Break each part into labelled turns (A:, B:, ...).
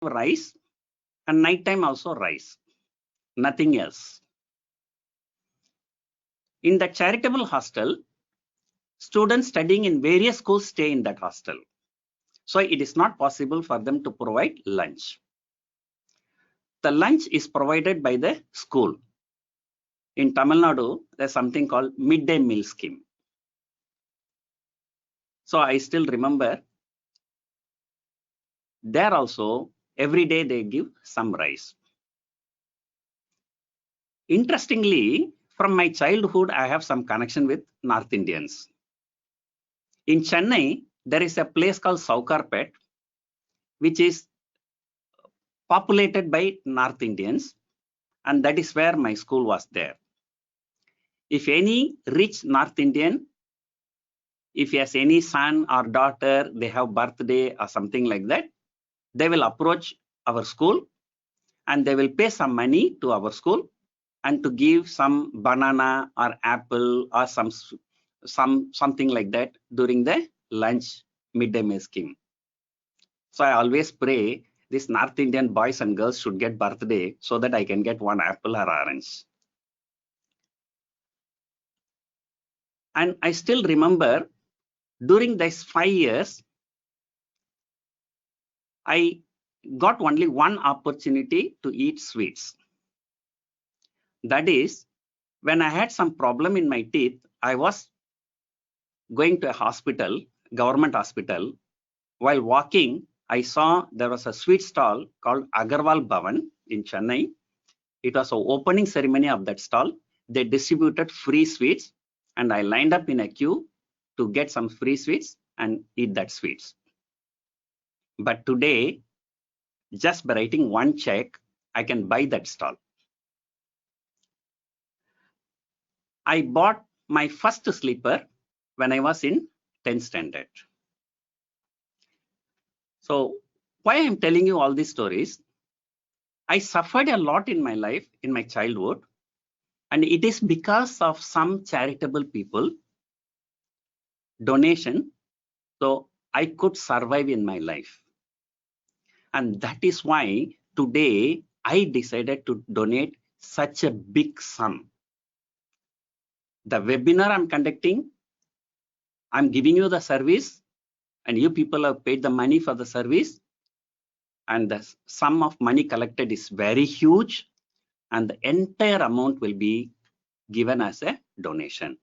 A: rice, and night time also rice, nothing else. In the charitable hostel, students studying in various schools stay in that hostel. So it is not possible for them to provide lunch. The lunch is provided by the school. In Tamil Nadu, there's something called midday meal scheme. So I still remember there also every day they give some rice. Interestingly, from my childhood, I have some connection with North Indians. In Chennai, there is a place called Saukarpet, which is populated by North Indians, and that is where my school was there. If any rich North Indian, if he has any son or daughter, they have birthday or something like that, they will approach our school and they will pay some money to our school and to give some banana or apple or something like that during the lunch midday meal scheme. So I always pray these North Indian boys and girls should get birthday so that I can get one apple or orange. And I still remember during these 5 years, I got only one opportunity to eat sweets. That is, when I had some problem in my teeth, I was going to a hospital, government hospital. While walking, I saw there was a sweet stall called Agarwal Bhavan in Chennai. It was an opening ceremony of that stall. They distributed free sweets, and I lined up in a queue to get some free sweets and eat that sweets. But today, just by writing one check, I can buy that stall. I bought my first slipper when I was in 10th standard. So why I'm telling you all these stories, I suffered a lot in my life, in my childhood, and it is because of some charitable people, donation, so I could survive in my life. And that is why today I decided to donate such a big sum. The webinar I'm conducting, I'm giving you the service, and you people have paid the money for the service, and the sum of money collected is very huge, and the entire amount will be given as a donation.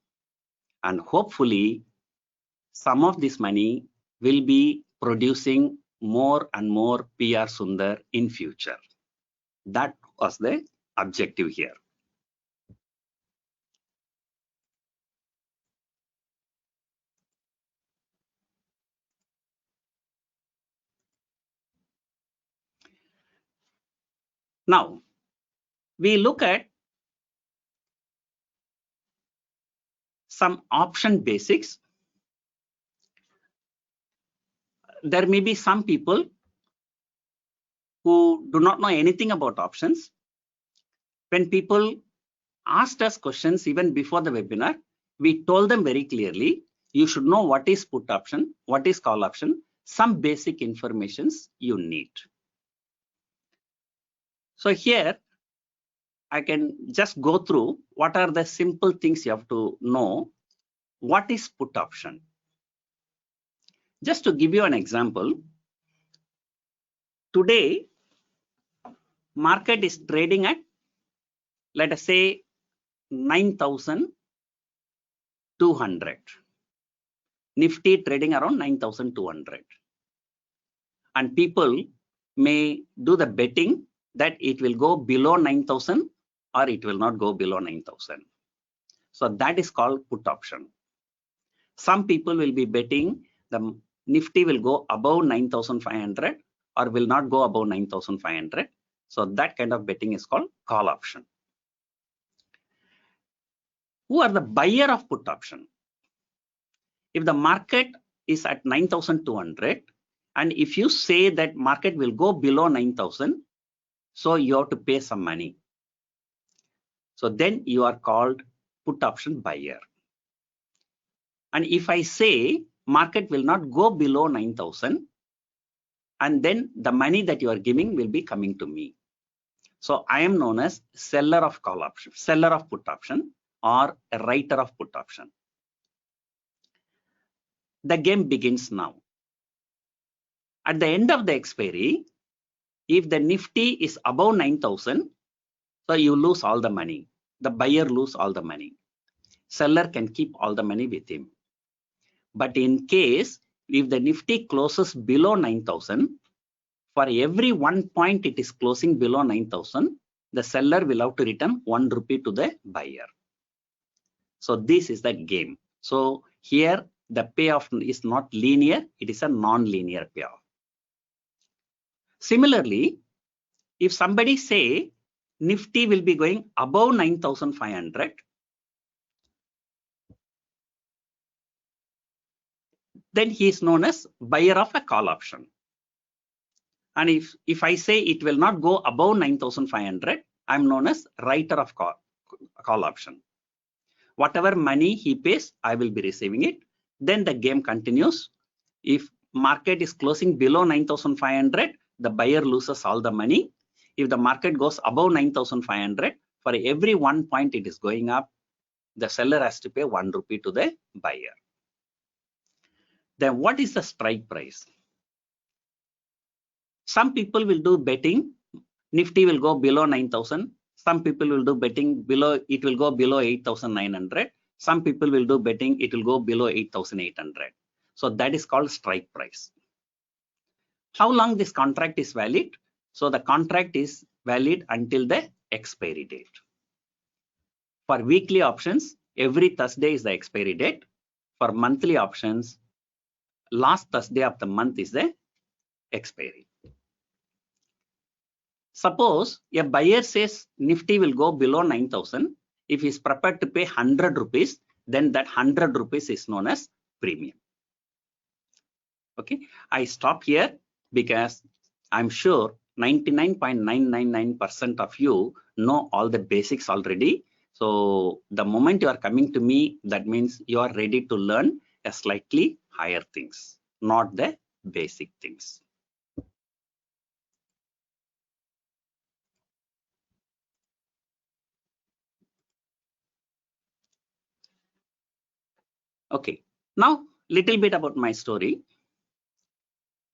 A: And hopefully, some of this money will be producing more and more PR Sundar in future. That was the objective here. Now, we look at some option basics. There may be some people who do not know anything about options. When people asked us questions even before the webinar, we told them very clearly, you should know what is put option, what is call option, some basic informations you need. So here, I can just go through what are the simple things you have to know. What is put option? Just to give you an example, today, market is trading at, let us say, 9,200. Nifty trading around 9,200. And people may do the betting that it will go below 9,000 or it will not go below 9,000. So that is called put option. Some people will be betting the Nifty will go above 9,500 or will not go above 9,500. So that kind of betting is called call option. Who are the buyer of put option? If the market is at 9,200 and if you say that market will go below 9,000, so you have to pay some money. So then you are called put option buyer. And if I say market will not go below 9,000 and then the money that you are giving will be coming to me. So I am known as seller of call option, seller of put option, or a writer of put option. The game begins now. At the end of the expiry, if the Nifty is above 9,000, so you lose all the money. The buyer lose all the money. Seller can keep all the money with him. But in case if the Nifty closes below 9,000, for every 1 point it is closing below 9,000, the seller will have to return 1 rupee to the buyer. So this is the game. So here the payoff is not linear, it is a non-linear payoff. Similarly, if somebody say Nifty will be going above 9,500, then he is known as buyer of a call option. And if I say it will not go above 9,500, I'm known as writer of call option. Whatever money he pays, I will be receiving it. Then the game continues. If market is closing below 9,500, the buyer loses all the money. If the market goes above 9,500, for every 1 point it is going up, the seller has to pay 1 rupee to the buyer. Then what is the strike price? Some people will do betting, Nifty will go below 9,000. Some people will do betting below, it will go below 8,900. Some people will do betting, it will go below 8,800. So that is called strike price. How long this contract is valid? So the contract is valid until the expiry date. For weekly options, every Thursday is the expiry date. For monthly options, last Thursday of the month is the expiry. Suppose a buyer says Nifty will go below 9,000. If he is prepared to pay 100 rupees, then that 100 rupees is known as premium. Okay, I stop here because I'm sure 99.999% of you know all the basics already. So the moment you are coming to me, that means you are ready to learn a slightly higher things, not the basic things. Okay, now little bit about my story.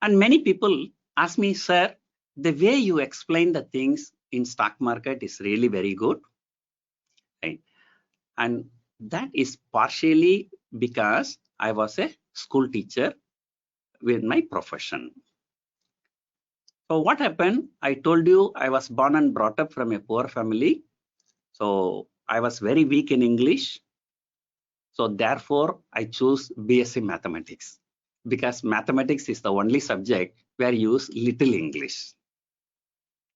A: And many people ask me, sir, the way you explain the things in stock market is really very good. Right? And that is partially because I was a school teacher with my profession. So what happened? I told you I was born and brought up from a poor family. So I was very weak in English. So therefore, I chose BSc Mathematics because mathematics is the only subject where you use little English.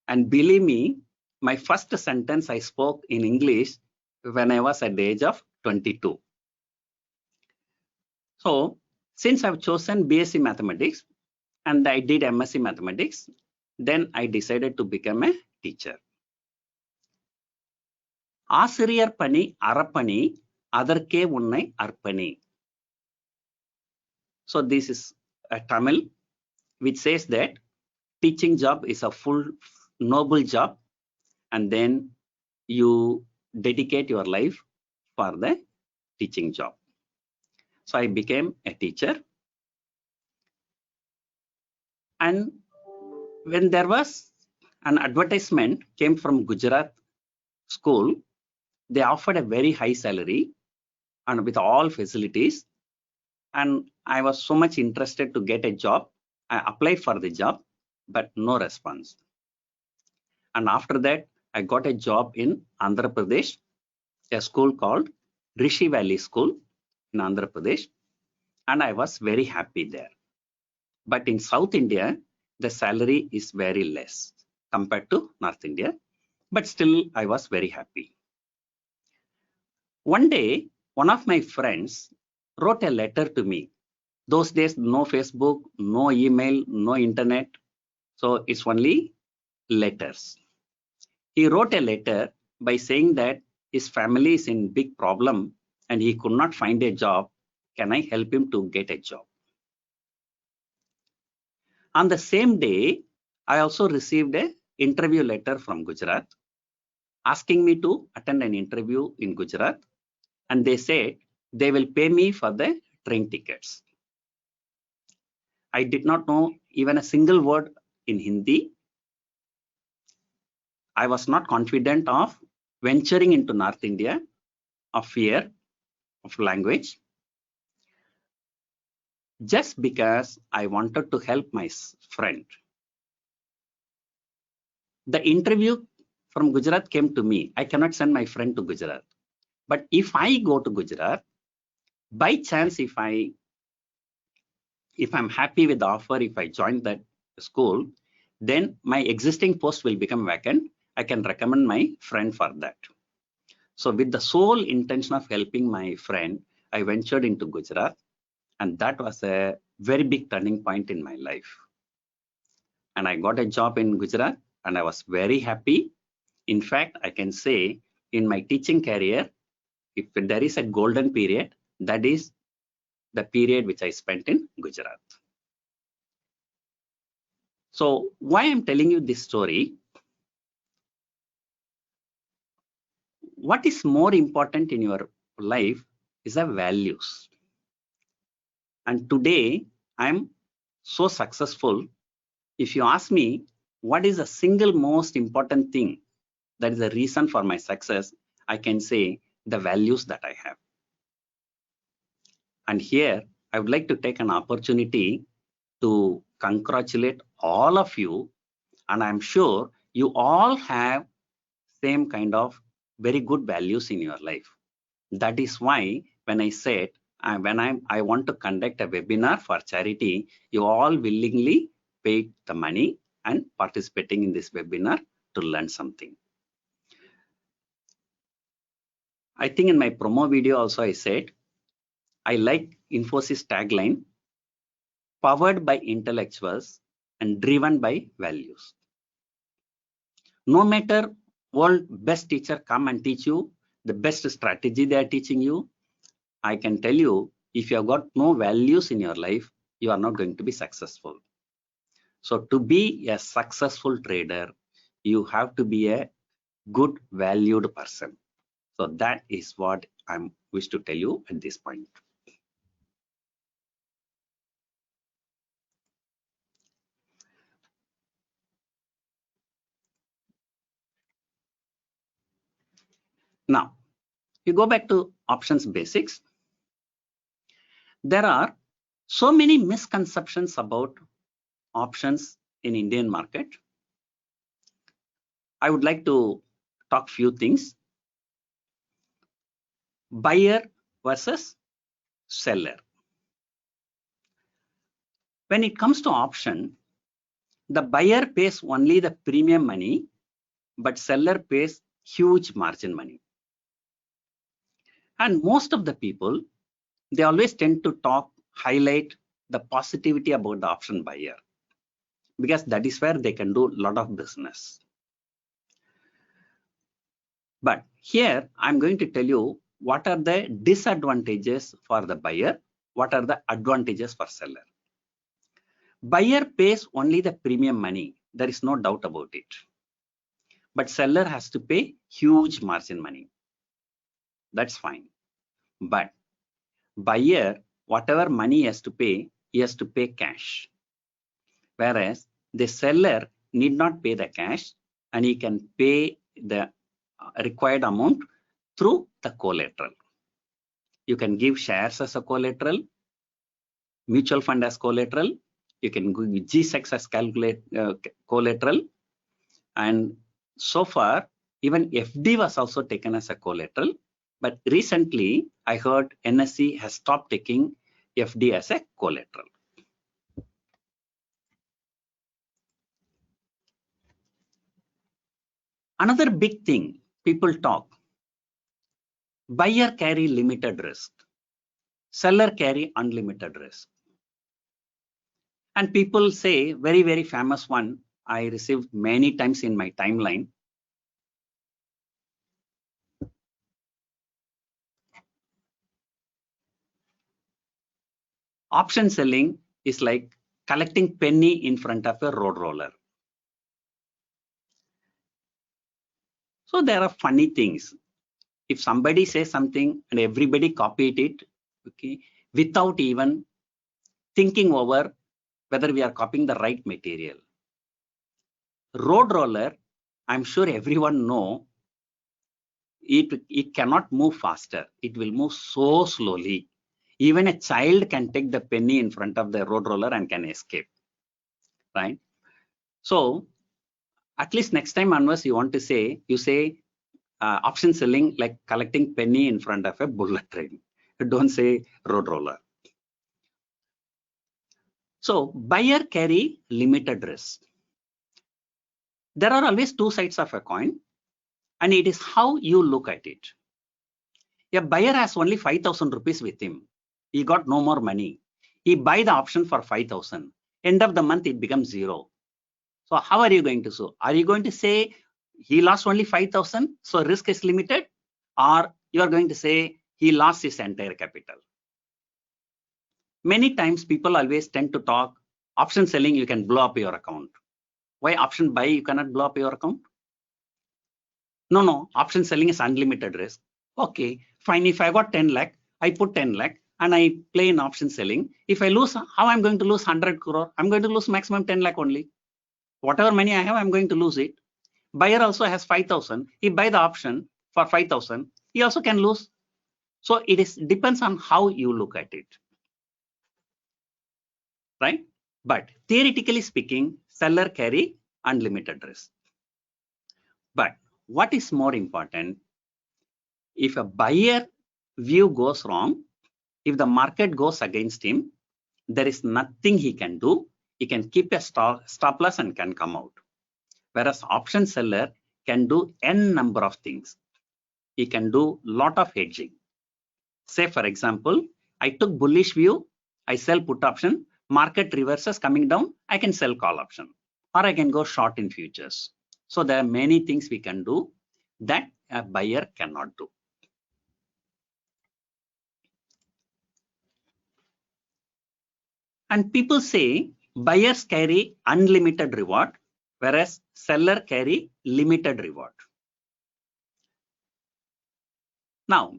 A: And believe me, my first sentence I spoke in English when I was at the age of 22. So since I've chosen BSc Mathematics and I did MSc Mathematics, then I decided to become a teacher. ஆசிரியர் பணி அறப்பணி அதற்கே உன்னை அர்ப்பணி. So this is a Tamil which says that teaching job is a full noble job and then you dedicate your life for the teaching job. So I became a teacher. And when there was an advertisement came from Gujarat school, they offered a very high salary and with all facilities. And I was so much interested to get a job. I applied for the job, but no response. And after that, I got a job in Andhra Pradesh, a school called Rishi Valley School in Andhra Pradesh. And I was very happy there. But in South India, the salary is very less compared to North India. But still, I was very happy. One day, one of my friends wrote a letter to me. Those days, no Facebook, no email, no internet. So it's only letters. He wrote a letter by saying that his family is in big problem and he could not find a job. Can I help him to get a job? On the same day, I also received an interview letter from Gujarat asking me to attend an interview in Gujarat, and they said they will pay me for the train tickets. I did not know even a single word in Hindi. I was not confident of venturing into North India of fear of language, just because I wanted to help my friend. The interview from Gujarat came to me. I cannot send my friend to Gujarat. But if I go to Gujarat, by chance, if I'm happy with the offer, if I join that school, then my existing post will become vacant. I can recommend my friend for that. So with the sole intention of helping my friend, I ventured into Gujarat, and that was a very big turning point in my life. And I got a job in Gujarat, and I was very happy. In fact, I can say in my teaching career, if there is a golden period, that is the period which I spent in Gujarat. So why I'm telling you this story? What is more important in your life is the values. And today I'm so successful. If you ask me what is the single most important thing that is the reason for my success, I can say the values that I have. And here I would like to take an opportunity to congratulate all of you, and I'm sure you all have same kind of very good values in your life. That is why when I said I want to conduct a webinar for charity, you all willingly paid the money and participating in this webinar to learn something. I think in my promo video also I said I like Infosys tagline, powered by intellectuals and driven by values. No matter world best teacher come and teach you the best strategy they are teaching you, I can tell you, if you have got no values in your life, you are not going to be successful. So to be a successful trader, you have to be a good valued person. So that is what I wish to tell you at this point. Now, you go back to options basics. There are so many misconceptions about options in Indian market. I would like to talk few things. Buyer versus seller. When it comes to option, the buyer pays only the premium money, but seller pays huge margin money. And most of the people, they always tend to highlight the positivity about the option buyer, because that is where they can do a lot of business. But here I'm going to tell you what are the disadvantages for the buyer, what are the advantages for seller. Buyer pays only the premium money, there is no doubt about it. But seller has to pay huge margin money. That's fine. But buyer, whatever money he has to pay, he has to pay cash. Whereas the seller need not pay the cash, and he can pay the required amount through the collateral. You can give shares as a collateral, mutual fund as collateral, you can give G-Secs as collateral, and so far even FD was also taken as a collateral. But recently I heard NSE has stopped taking FD as a collateral. Another big thing people talk, buyer carry limited risk, seller carry unlimited risk. And people say, very, very famous one, I received many times in my timeline. Option selling is like collecting penny in front of a road roller. So there are funny things. If somebody says something and everybody copied it, okay, without even thinking over whether we are copying the right material. Road roller, I'm sure everyone know, it cannot move faster. It will move so slowly. Even a child can take the penny in front of the road roller and can escape, right? So at least next time onwards you want to say, you say option selling like collecting penny in front of a bullet train. Don't say road roller. So buyer carry limited risk. There are always two sides of a coin, and it is how you look at it. A buyer has only 5,000 rupees with him. He got no more money. He buy the option for 5,000. End of the month, it becomes 0. So how are you going to do? Are you going to say he lost only 5,000, so risk is limited? Or you are going to say he lost his entire capital? Many times people always tend to talk, option selling, you can blow up your account. Why option buy, you cannot blow up your account? No, option selling is unlimited risk. Okay, fine. If I got 10 lakh, I put 10 lakh and I play in option selling. If I lose, how I'm going to lose 100 crore? I'm going to lose maximum 10 lakh only. Whatever money I have, I'm going to lose it. Buyer also has 5,000. He buy the option for 5,000. He also can lose. So it depends on how you look at it, right? But theoretically speaking, seller carry unlimited risk. But what is more important? If a buyer view goes wrong, if the market goes against him, there is nothing he can do. He can keep a stop loss and can come out. Whereas option seller can do n number of things. He can do lot of hedging. Say for example, I took bullish view, I sell put option, market reverses coming down, I can sell call option, or I can go short in futures. So there are many things we can do that a buyer cannot do. And people say buyers carry unlimited reward, whereas seller carry limited reward. Now,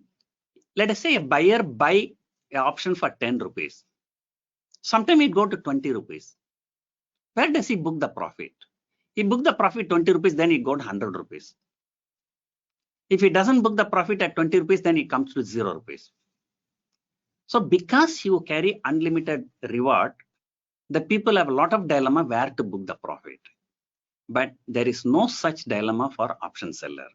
A: let us say a buyer buy an option for 10 rupees. Sometime it go to 20 rupees. Where does he book the profit? He book the profit 20 rupees, then he got 100 rupees. If he doesn't book the profit at 20 rupees, then it comes to 0 rupees. So because you carry unlimited reward, the people have a lot of dilemma where to book the profit. But there is no such dilemma for option seller.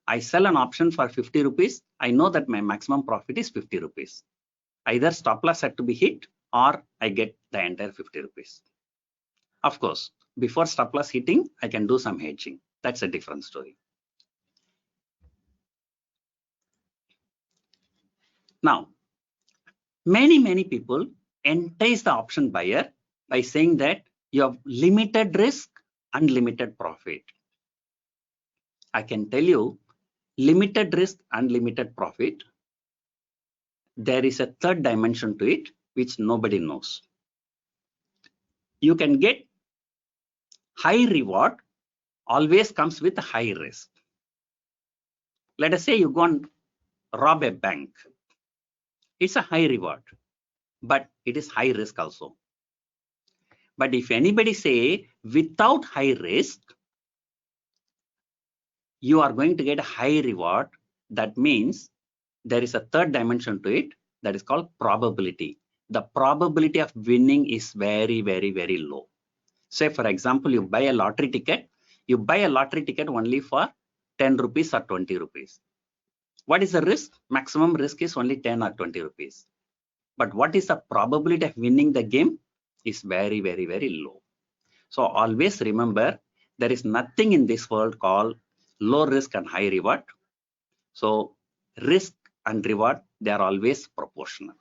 A: I sell an option for 50 rupees. I know that my maximum profit is 50 rupees. Either stop loss had to be hit or I get the entire 50 rupees. Of course, before stop loss hitting, I can do some hedging. That's a different story. Now, many people entice the option buyer by saying that you have limited risk, unlimited profit. I can tell you, limited risk, unlimited profit, there is a third dimension to it, which nobody knows. You can get high reward, always comes with high risk. Let us say you go and rob a bank. It's a high reward, but it is high risk also. But if anybody say without high risk, you are going to get a high reward, that means there is a third dimension to it that is called probability. The probability of winning is very low. Say for example, you buy a lottery ticket. You buy a lottery ticket only for 10 rupees or 20 rupees. What is the risk? Maximum risk is only 10 or 20 rupees. But what is the probability of winning the game? Is very low. So always remember, there is nothing in this world called low risk and high reward. So risk and reward, they are always proportional.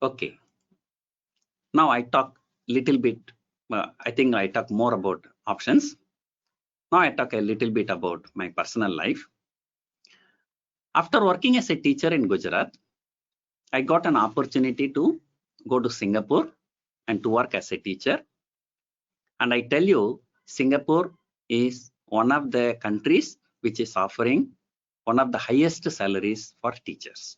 A: Okay. Now I talk little bit, I think I talk more about options. Now I talk a little bit about my personal life. After working as a teacher in Gujarat, I got an opportunity to go to Singapore and to work as a teacher. And I tell you, Singapore is one of the countries which is offering one of the highest salaries for teachers.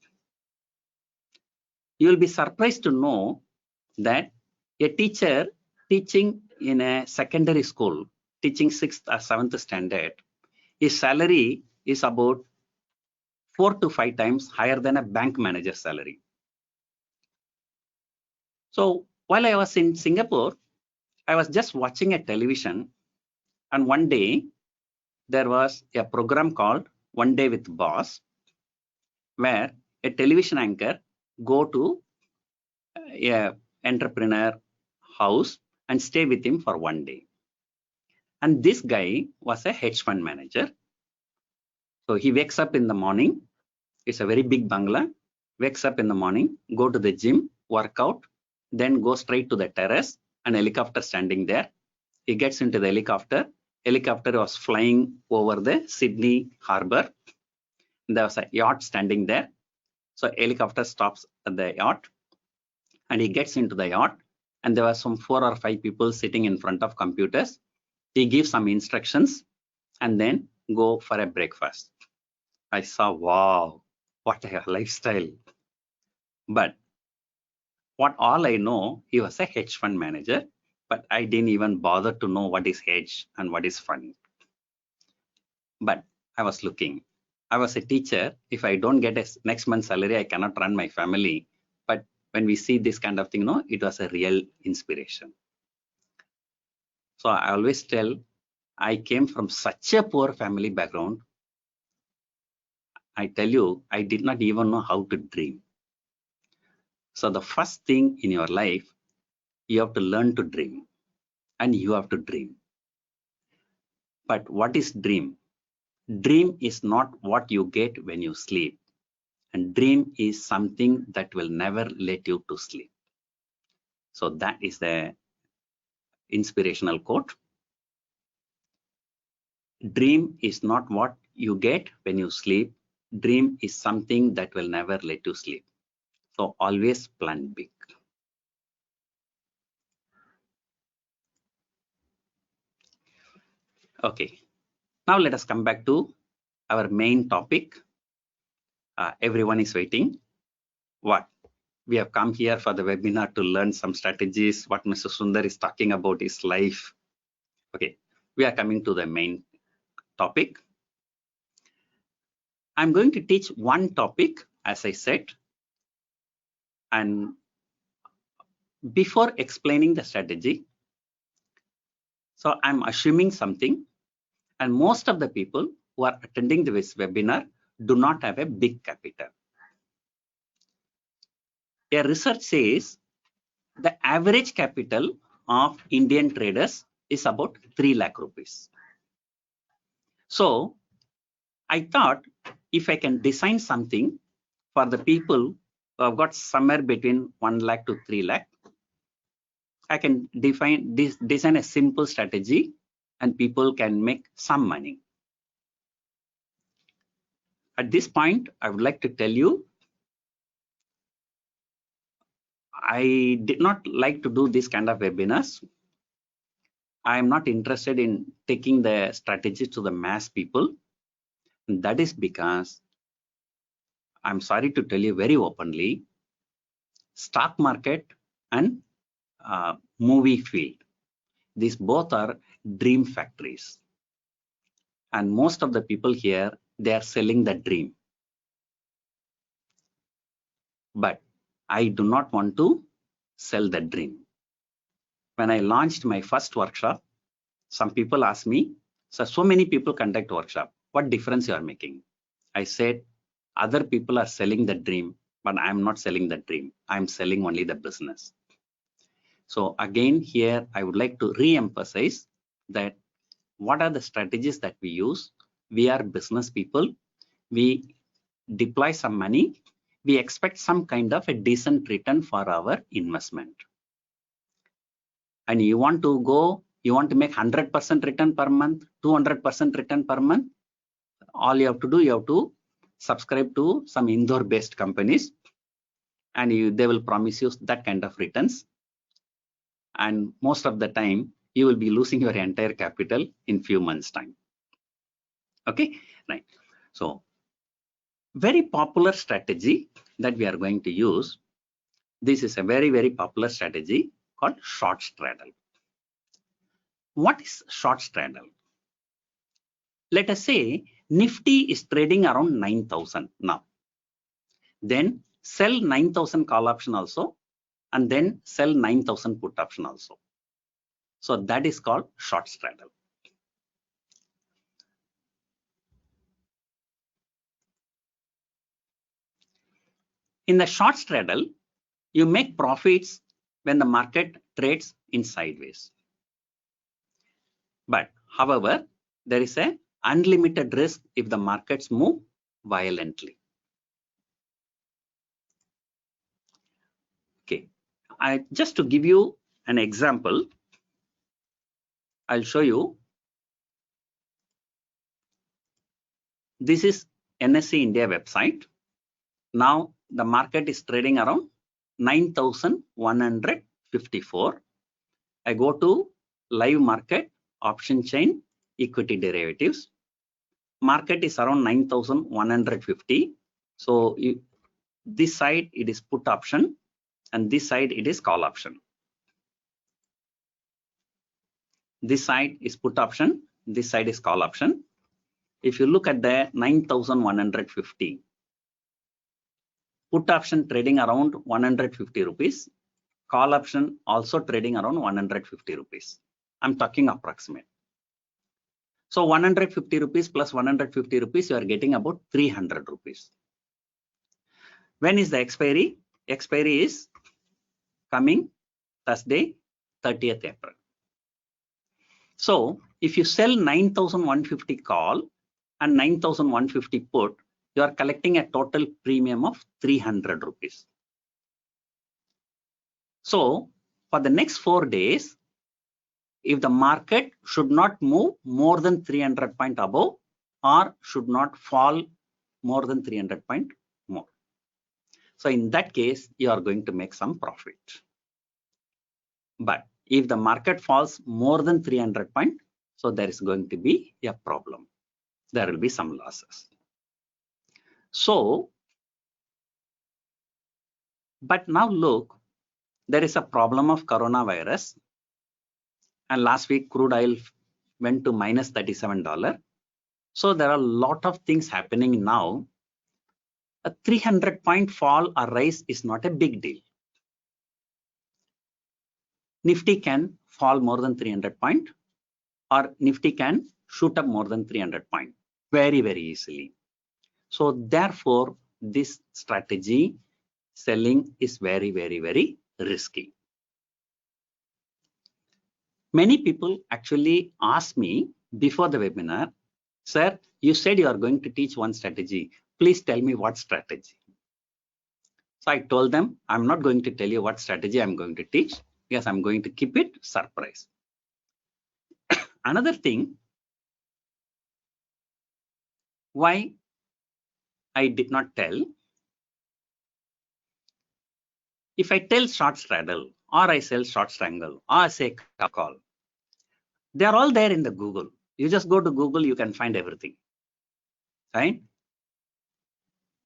A: You will be surprised to know that a teacher teaching in a secondary school, teaching 6th or 7th standard, his salary is about 4 to 5 times higher than a bank manager salary. So while I was in Singapore, I was just watching a television, and one day there was a program called One Day with Boss, where a television anchor go to a entrepreneur house and stay with him for one day. And this guy was a hedge fund manager. So he wakes up in the morning. It's a very big bungalow. Wakes up in the morning, go to the gym, work out, then go straight to the terrace, an helicopter standing there. He gets into the helicopter. Helicopter was flying over the Sydney harbor. There was a yacht standing there. So helicopter stops at the yacht and he gets into the yacht, and there were some 4 or 5 people sitting in front of computers. He gives some instructions and then go for a breakfast. I saw, wow, what a lifestyle. But what all I know, he was a hedge fund manager, but I didn't even bother to know what is hedge and what is fund. But I was looking. I was a teacher. If I don't get a next month's salary, I cannot run my family. But when we see this kind of thing, no, it was a real inspiration. So I always tell, I came from such a poor family background. I tell you, I did not even know how to dream. So the first thing in your life, you have to learn to dream, and you have to dream. But what is dream? Dream is not what you get when you sleep, and dream is something that will never let you to sleep. So that is the inspirational quote. Dream is not what you get when you sleep. Dream is something that will never let you sleep. So always plan big. Okay, now let us come back to our main topic. Everyone is waiting. What? We have come here for the webinar to learn some strategies. What Mr. Sundar is talking about is life. Okay, we are coming to the main topic. I'm going to teach one topic, as I said. And before explaining the strategy, so I'm assuming something, and most of the people who are attending this webinar do not have a big capital. A research says the average capital of Indian traders is about 3 lakh rupees. So I thought, if I can design something for the people who have got somewhere between 1 lakh to 3 lakh, I can design a simple strategy and people can make some money. At this point, I would like to tell you, I did not like to do this kind of webinars. I am not interested in taking the strategy to the mass people. And that is because, I'm sorry to tell you very openly, stock market and movie field, these both are dream factories. And most of the people here, they are selling the dream. But I do not want to sell the dream. When I launched my first workshop, some people asked me, so many people conduct workshop, what difference you are making? I said, other people are selling the dream, but I'm not selling the dream. I'm selling only the business. So again, here I would like to re-emphasize that what are the strategies that we use? We are business people. We deploy some money. We expect some kind of a decent return for our investment. And you want to make 100% return per month, 200% return per month. All you have to do, you have to subscribe to some Indore based companies. and they will promise you that kind of returns. And most of the time, you will be losing your entire capital in few months' time. Okay, right. So, very popular strategy that we are going to use. This is a very, very popular strategy called short straddle. What is short straddle? Let us say Nifty is trading around 9,000 now. Then sell 9,000 call option also, and then sell 9,000 put option also. So that is called short straddle. In the short straddle, you make profits when the market trades in sideways. But however, there is a unlimited risk if the markets move violently. Okay, just to give you an example, I'll show you. This is NSE India website. Now the market is trading around 9,154. I go to live market, option chain, equity derivatives. Market is around 9,150. So this side it is put option, and this side it is call option. This side is put option, this side is call option. If you look at the 9,150, put option trading around 150 rupees, call option also trading around 150 rupees. I'm talking approximate. So 150 rupees plus 150 rupees, you are getting about 300 rupees. When is the expiry? Expiry is coming Thursday, 30th April. So if you sell 9,150 call and 9,150 put, you are collecting a total premium of 300 rupees. So for the next 4 days, if the market should not move more than 300 point above or should not fall more than 300 point more. So in that case, you are going to make some profit. But if the market falls more than 300 point, so there is going to be a problem. There will be some losses. So, but now look, there is a problem of coronavirus. And last week, crude oil went to minus $37. So there are a lot of things happening now. A 300 point fall or rise is not a big deal. Nifty can fall more than 300 point, or Nifty can shoot up more than 300 point very, very easily. So therefore, this strategy selling is very, very, very risky. Many people actually ask me before the webinar, sir, you said you are going to teach one strategy. Please tell me what strategy. So I told them, I'm not going to tell you what strategy I'm going to teach, because I'm going to keep it surprise. Another thing, why I did not tell, if I tell short straddle, or I sell short strangle, or I say call, they are all there in the Google. You just go to Google, you can find everything, right?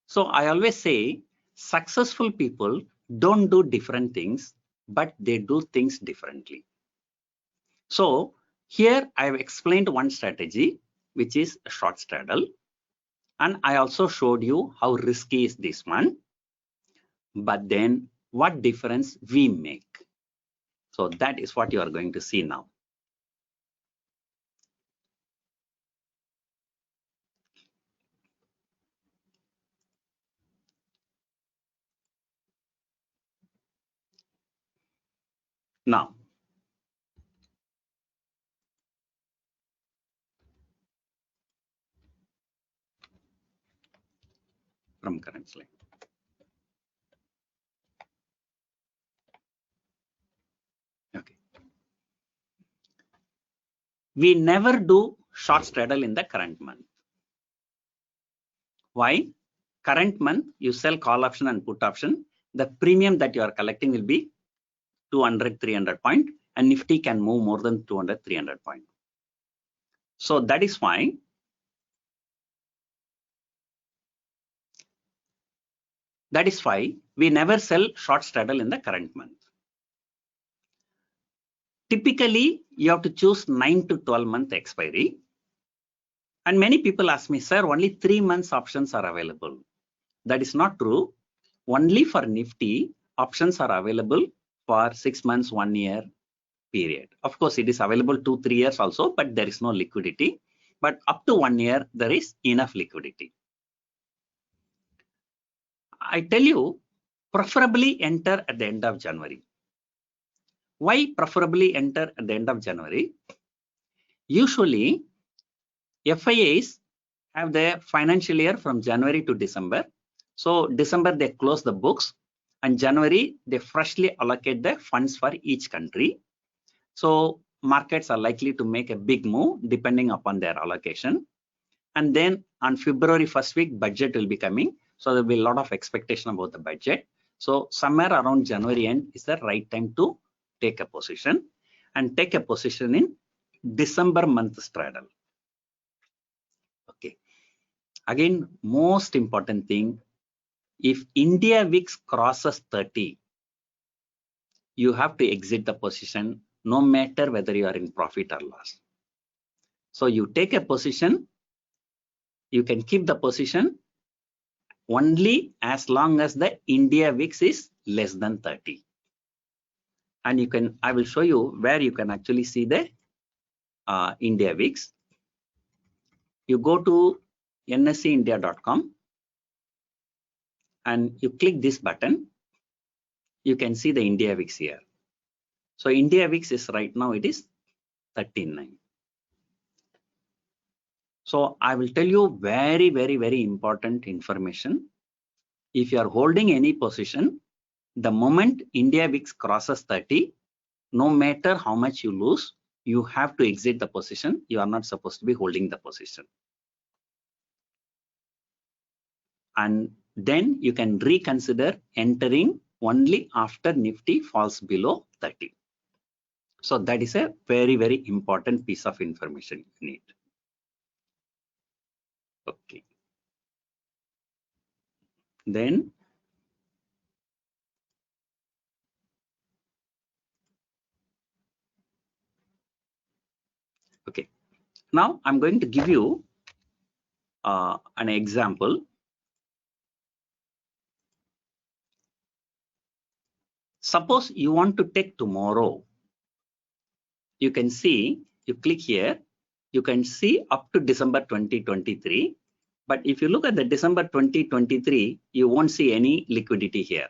A: So I always say successful people don't do different things, but they do things differently. So here I have explained one strategy, which is a short straddle. And I also showed you how risky is this one. But then what difference we make. So that is what you are going to see now. Now, from current slide. Okay. We never do short straddle in the current month. Why? Current month, you sell call option and put option. the premium that you are collecting will be 200, 300 point, and Nifty can move more than 200, 300 point. So that is why we never sell short straddle in the current month. Typically, you have to choose 9 to 12 month expiry. And many people ask me, sir, only 3 months options are available. That is not true. Only for Nifty, options are available for 6 months, 1 year period. Of course, it is available 2-3 years also, but there is no liquidity. But up to 1 year, there is enough liquidity. I tell you, preferably enter at the end of January. Why preferably enter at the end of January? Usually, FIAs have their financial year from January to December. So December, they close the books, and January, they freshly allocate the funds for each country. So markets are likely to make a big move depending upon their allocation. And then on February 1st week, budget will be coming. So there'll be a lot of expectation about the budget. So somewhere around January end is the right time to take a position, and take a position in December month straddle. Okay. Again, most important thing, if India VIX crosses 30, you have to exit the position no matter whether you are in profit or loss. So you take a position, you can keep the position only as long as the India VIX is less than 30. And I will show you where you can actually see the India VIX. You go to nseindia.com and you click this button. You can see the India VIX here. So India VIX is right now, it is 39. So I will tell you very, very, very important information. If you are holding any position, the moment India VIX crosses 30, no matter how much you lose, you have to exit the position. You are not supposed to be holding the position. And then you can reconsider entering only after Nifty falls below 30. So that is a very, very important piece of information you need. Okay. Then okay. Now I'm going to give you an example. Suppose you want to take tomorrow. You can see, you click here, you can see up to December 2023. But if you look at the December 2023, you won't see any liquidity here.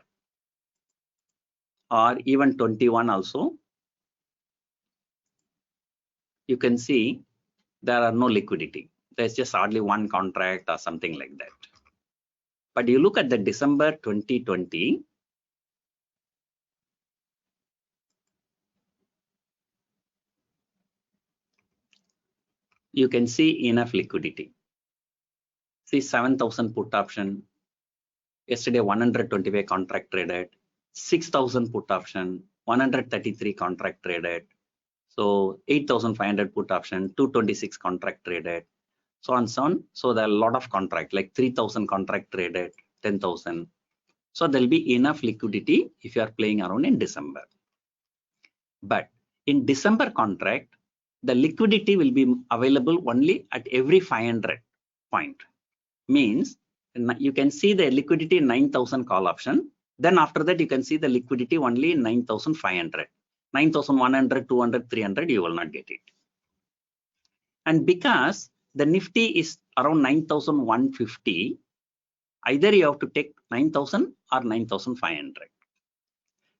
A: Or even 21 also. You can see there are no liquidity. There's just hardly one contract or something like that. But you look at the December 2020, you can see enough liquidity. See 7,000 put option. Yesterday 125 contract traded, 6,000 put option, 133 contract traded. So 8,500 put option, 226 contract traded, so on so on. So there are a lot of contract, like 3,000 contract traded, 10,000. So there'll be enough liquidity if you are playing around in December. But in December contract, the liquidity will be available only at every 500 point. Means you can see the liquidity in 9,000 call option. Then after that, you can see the liquidity only in 9,500. 9,100, 200, 300, you will not get it. And because the Nifty is around 9,150, either you have to take 9,000 or 9,500.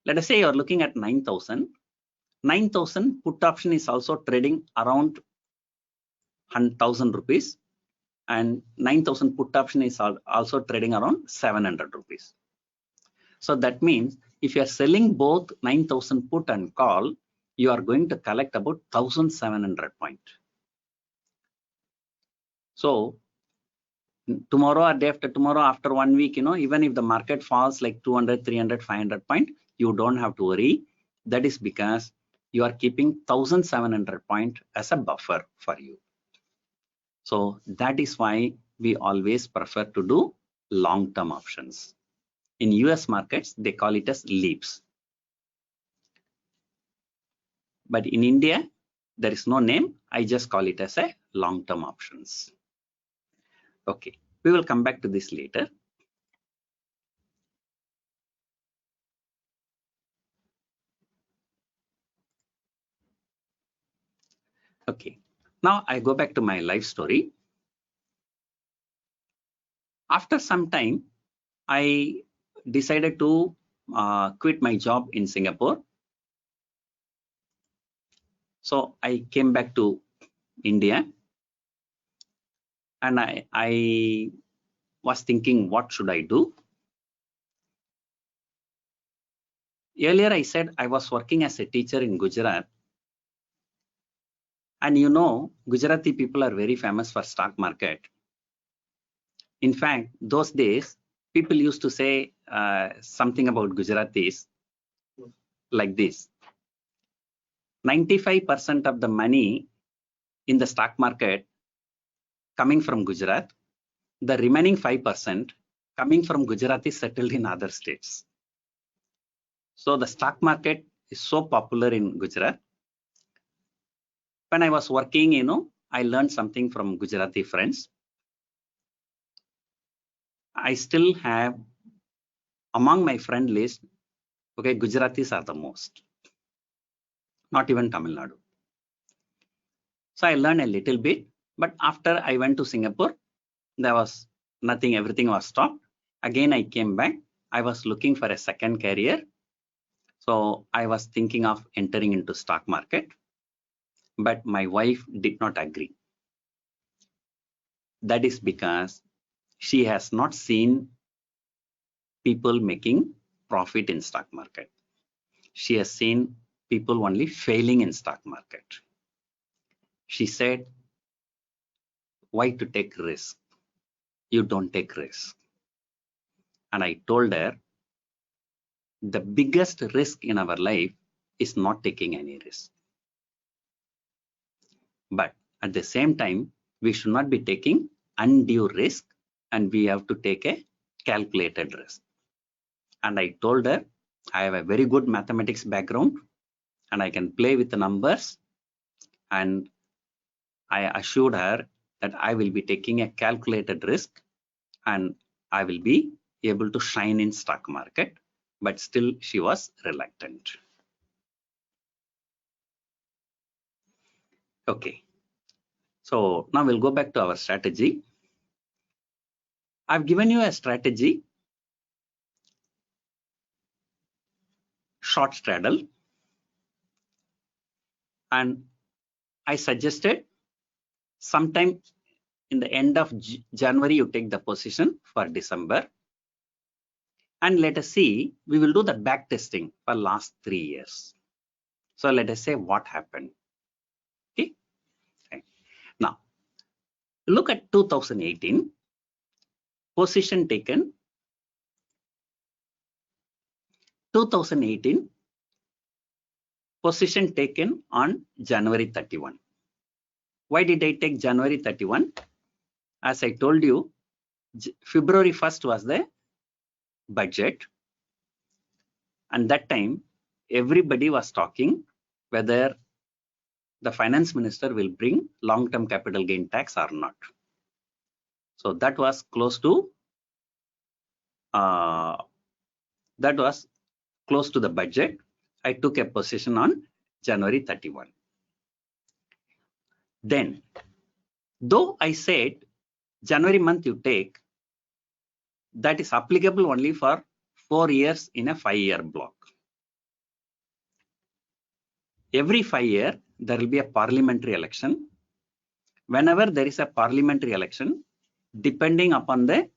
A: Let us say you are looking at 9,000. 9,000 put option is also trading around 1,000 rupees. And 9,000 put option is also trading around 700 rupees. So that means if you are selling both 9,000 put and call, you are going to collect about 1,700 points. So tomorrow or day after tomorrow, after 1 week, even if the market falls like 200, 300, 500 point, you don't have to worry. That is because you are keeping 1700 point as a buffer for you. So that is why we always prefer to do long-term options. In US markets, they call it as leaps. But in India, there is no name. I just call it as a long-term options. Okay, we will come back to this later. Okay, now I go back to my life story. After some time, I decided to quit my job in Singapore. So I came back to India, and I was thinking, what should I do? Earlier, I said I was working as a teacher in Gujarat. And Gujarati people are very famous for stock market. In fact, those days, people used to say something about Gujaratis like this. 95% of the money in the stock market coming from Gujarat, the remaining 5% coming from Gujaratis settled in other states. So the stock market is so popular in Gujarat. When I was working, I learned something from Gujarati friends. I still have among my friend list, okay, Gujaratis are the most, not even Tamil Nadu. So I learned a little bit, but after I went to Singapore, there was nothing, everything was stopped. Again, I came back. I was looking for a second career. So I was thinking of entering into stock market, but my wife did not agree. That is because she has not seen people making profit in stock market. She has seen people only failing in stock market. She said, why to take risk? You don't take risk. And I told her, the biggest risk in our life is not taking any risk. But at the same time, we should not be taking undue risk, and we have to take a calculated risk. And I told her, I have a very good mathematics background and I can play with the numbers. And I assured her that I will be taking a calculated risk and I will be able to shine in stock market, but still she was reluctant. Okay, so now we'll go back to our strategy. I've given you a strategy, short straddle, and I suggested sometime in the end of January you take the position for December, and let us see, we will do the back testing for last 3 years. So let us say what happened. Okay, now look at 2018 position taken. 2018 position taken on January 31. Why did I take January 31? As I told you, February 1st was the budget, and that time everybody was talking whether the finance minister will bring long-term capital gain tax or not. So that was close to the budget. I took a position on January 31. Then, though I said January month you take, that is applicable only for 4 years in a 5-year block. Every 5 years, there will be a parliamentary election. Whenever there is a parliamentary election, depending upon the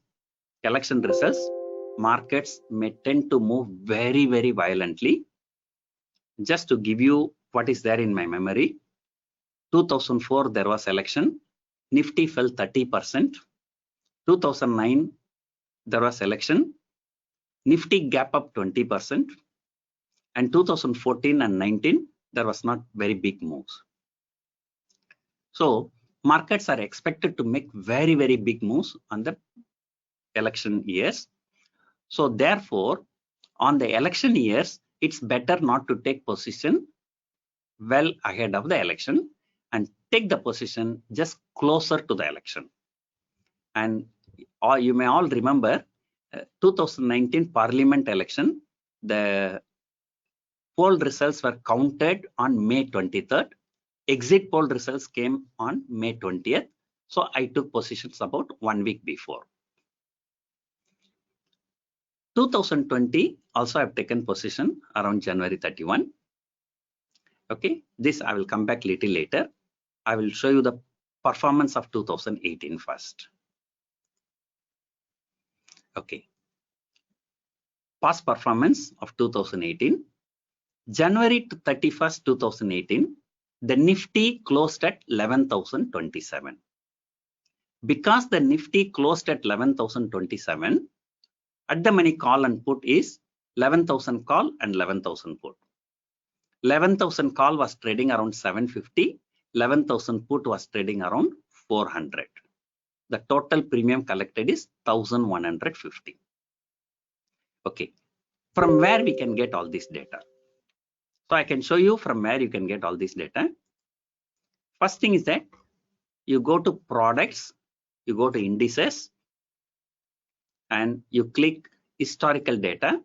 A: election results, markets may tend to move very, very violently. Just to give you what is there in my memory, 2004 there was election, Nifty fell 30%. 2009, there was election. Nifty gap up 20%. And 2014 and 19, there was not very big moves. So markets are expected to make very, very big moves on the election years. So therefore, on the election years, it's better not to take position well ahead of the election and take the position just closer to the election. And you may all remember 2019 parliament election, the poll results were counted on May 23rd. Exit poll results came on May 20th. So I took positions about 1 week before. 2020 also I've taken position around January 31. Okay, this I will come back little later. I will show you the performance of 2018 first. Okay, past performance of 2018. January 31st, 2018, the Nifty closed at 11,027. Because the Nifty closed at 11,027, at the money call and put is 11,000 call and 11,000 put. 11,000 call was trading around 750, 11,000 put was trading around 400. The total premium collected is 1,150. Okay, from where we can get all this data? So I can show you from where you can get all this data. First thing is that you go to products, you go to indices, and you click historical data,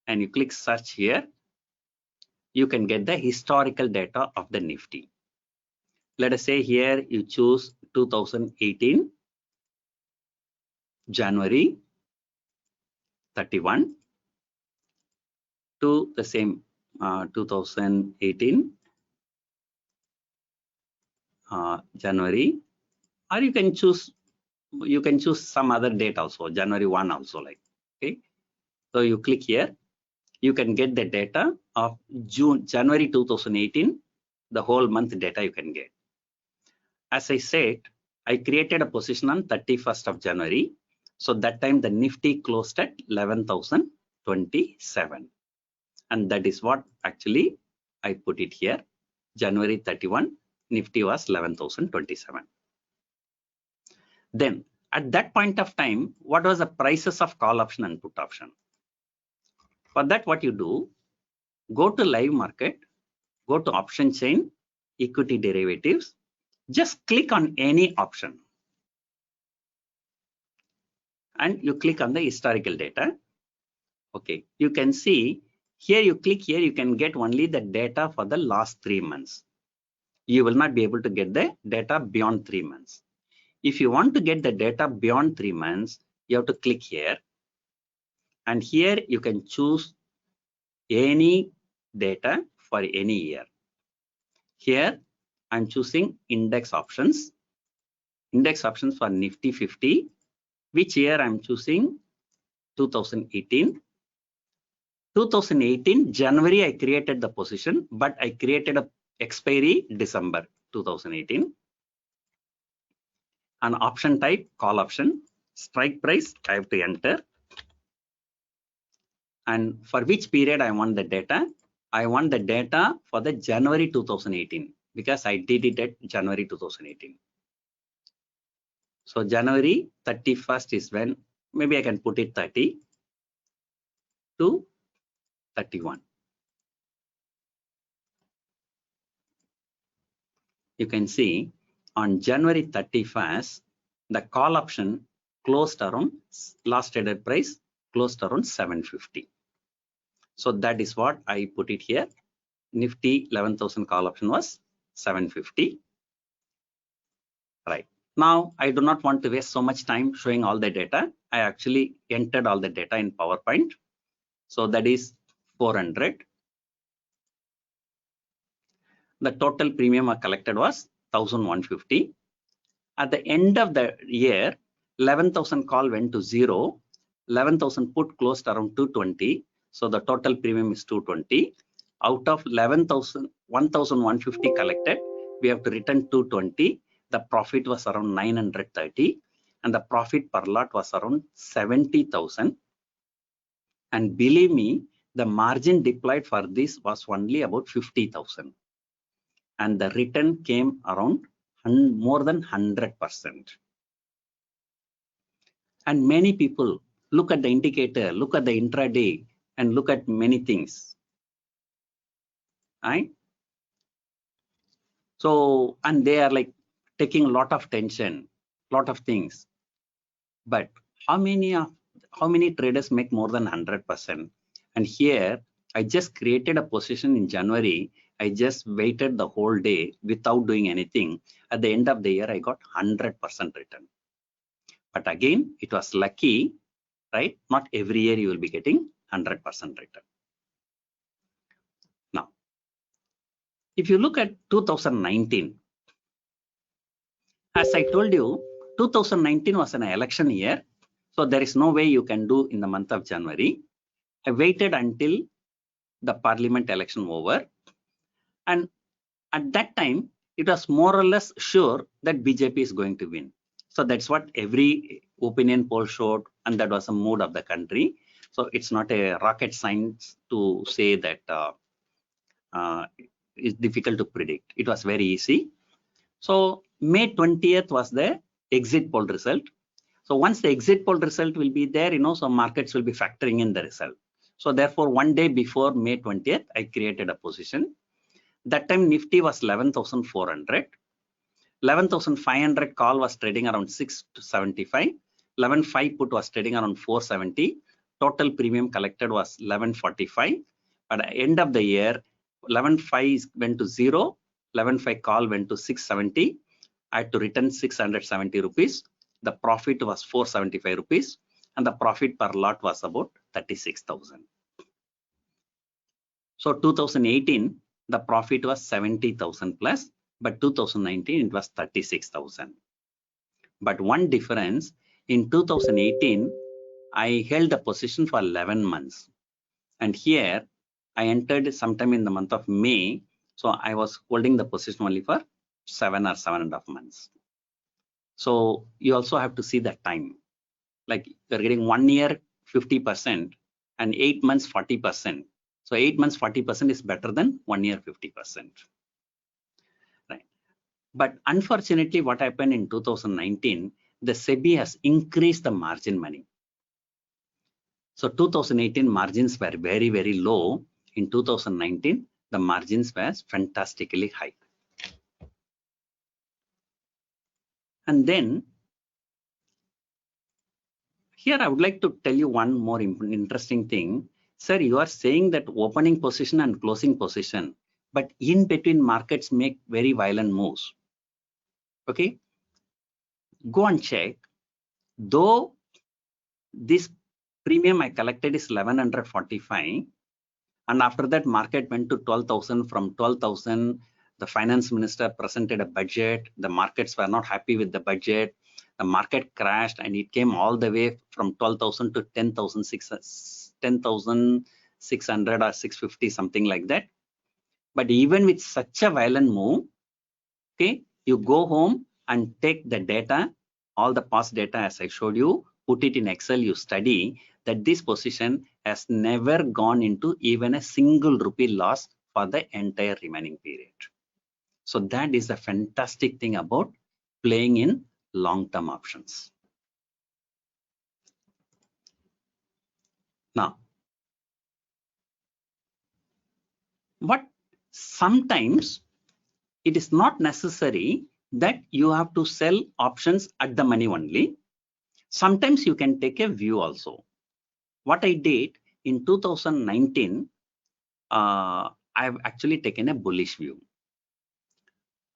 A: and you click search here. You can get the historical data of the Nifty. Let us say here you choose 2018 January 31 to the same 2018 January, or you can choose some other date also, January 1 also, like. Okay, so you click here, you can get the data of January 2018, the whole month data you can get. As I said, I created a position on 31st of January. So that time the Nifty closed at 11,027. And that is what actually I put it here. January 31, Nifty was 11,027. Then at that point of time, what was the prices of call option and put option? For that, what you do, go to live market, go to option chain, equity derivatives, just click on any option. And you click on the historical data. Okay, you can see here, you click here, you can get only the data for the last 3 months. You will not be able to get the data beyond 3 months. If you want to get the data beyond 3 months, you have to click here. And here you can choose any data for any year. Here I'm choosing index options. Index options for Nifty 50. Which year I'm choosing? 2018. 2018 January I created the position, but I created a expiry December 2018. An option type, call option. Strike price I have to enter. And for which period I want the data? I want the data for the January 2018 because I did it at January 2018. So January 31st is when, maybe I can put it 30 to 31. You can see on January 31st, the call option closed around, last traded price closed around 750. So that is what I put it here. Nifty 11,000 call option was 750. Right. Now, I do not want to waste so much time showing all the data. I actually entered all the data in PowerPoint. So that is 400. The total premium I collected was 1,150. At the end of the year, 11,000 call went to 0. 11,000 put closed around 220. So the total premium is 220. Out of 1,150 collected, we have to return 220. The profit was around 930. and the profit per lot was around 70,000. And believe me, the margin deployed for this was only about 50,000. And the return came around more than 100%. And many people look at the indicator, look at the intraday, and look at many things. Right? So, and they are like taking a lot of tension, lot of things. But how many traders make more than 100%? And here, I just created a position in January. I just waited the whole day without doing anything. At the end of the year, I got 100% return. But again, it was lucky, right? Not every year you will be getting 100% return. Now, if you look at 2019, as I told you, 2019 was an election year. So there is no way you can do in the month of January. I waited until the parliament election over. And at that time, it was more or less sure that BJP is going to win. So that's what every opinion poll showed, and that was a mood of the country. So it's not a rocket science to say that it's difficult to predict. It was very easy. So May 20th was the exit poll result. So once the exit poll result will be there, so markets will be factoring in the result. So therefore, one day before May 20th, I created a position. That time Nifty was 11,400. 11,500 call was trading around 675. 11,500 put was trading around 470. Total premium collected was 1145. At the end of the year, 11,500 went to 0. 11,500 call went to 670. I had to return 670 rupees. The profit was 475 rupees. And the profit per lot was about 36,000. So 2018, the profit was 70,000 plus, but 2019, it was 36,000. But one difference, in 2018, I held a position for 11 months. And here, I entered sometime in the month of May. So I was holding the position only for 7 or 7.5 months. So you also have to see the time. Like you're getting 1 year 50% and 8 months 40%. So 8 months 40% is better than 1 year 50%. Right. But unfortunately, what happened in 2019, the SEBI has increased the margin money. So 2018 margins were very, very low. In 2019, the margins were fantastically high. And then here I would like to tell you one more interesting thing. Sir, you are saying that opening position and closing position, but in between markets make very violent moves. Okay, go and check. Though this premium I collected is 1145, and after that market went to 12,000. From 12,000, the finance minister presented a budget. The markets were not happy with the budget. The market crashed and it came all the way from 12,000 to 10,600 or 650, something like that. But even with such a violent move, okay, you go home and take the data, all the past data as I showed you, put it in Excel, you study that this position has never gone into even a single rupee loss for the entire remaining period. So that is the fantastic thing about playing in long-term options. Now, what sometimes it is not necessary that you have to sell options at the money only. Sometimes you can take a view also. What I did in 2019, I've actually taken a bullish view.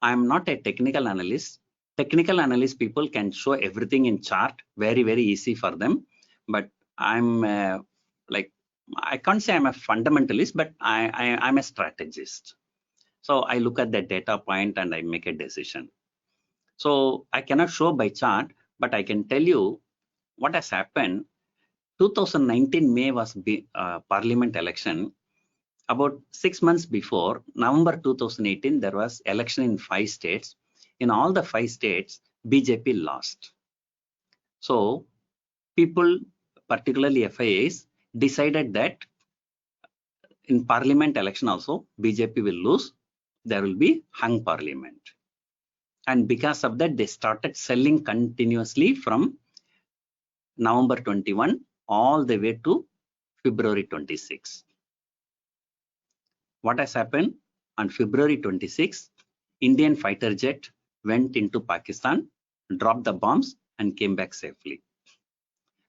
A: I'm not a technical analyst. Technical analyst people can show everything in chart, very, very easy for them. But I'm I can't say I'm a fundamentalist, but I'm a strategist. So I look at the data point and I make a decision. So I cannot show by chart, but I can tell you what has happened. 2019 May was parliament election. About 6 months before, November 2018, there was election in 5 states. In all the 5 states, BJP lost. So people, particularly FIAs, decided that in parliament election also BJP will lose. There will be hung parliament. And because of that, they started selling continuously from November 21 all the way to February 26. What has happened? On February 26, Indian fighter jet went into Pakistan, dropped the bombs and came back safely.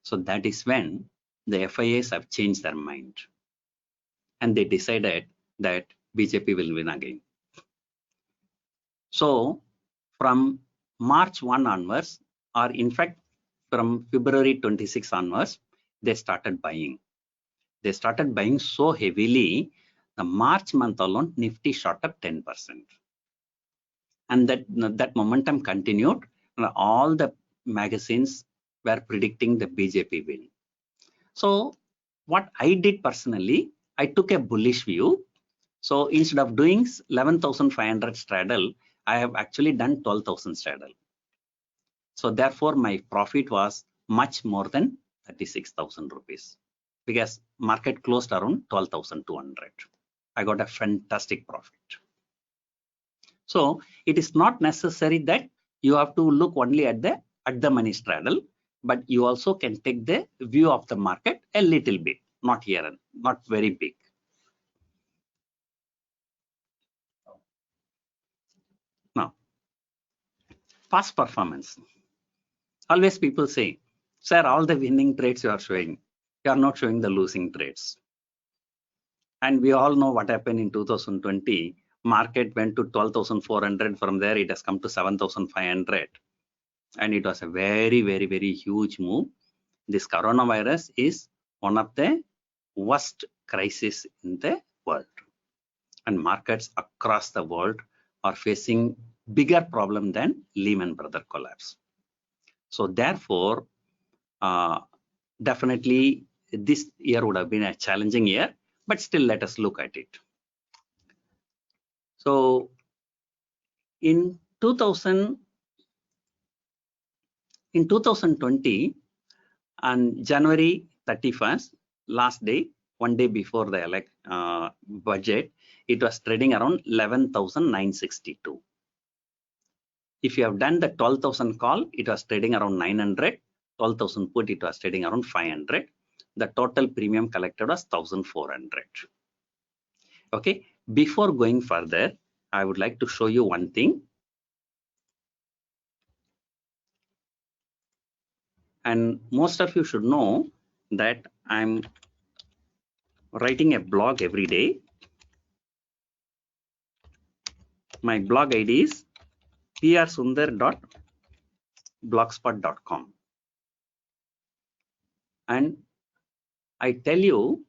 A: So that is when the FIAs have changed their mind. And they decided that BJP will win again. So from March 1 onwards, or in fact from February 26 onwards, they started buying. They started buying so heavily, the March month alone, Nifty shot up 10%. And that momentum continued. All the magazines were predicting the BJP win. So what I did personally, I took a bullish view. So instead of doing 11,500 straddle, I have actually done 12,000 straddle. So therefore, my profit was much more than 36,000 rupees because market closed around 12,200. I got a fantastic profit. So it is not necessary that you have to look only at the money straddle, but you also can take the view of the market a little bit, not here and not very big. Now, past performance. Always people say, sir, all the winning trades you are showing, you are not showing the losing trades. And we all know what happened in 2020. Market went to 12,400. From there, it has come to 7,500. And it was a very, very, very huge move. This coronavirus is one of the worst crises in the world. And markets across the world are facing bigger problem than Lehman Brothers collapse. So therefore, definitely this year would have been a challenging year, but still let us look at it. So in 2020, on January 31st, last day, one day before the budget, it was trading around 11,962. If you have done the 12,000 call, it was trading around 900. 12,000 put, it was trading around 500. The total premium collected was 1,400. Okay, before going further, I would like to show you one thing. And most of you should know that I'm writing a blog every day. My blog ID is prsundar.blogspot.com. And I tell you,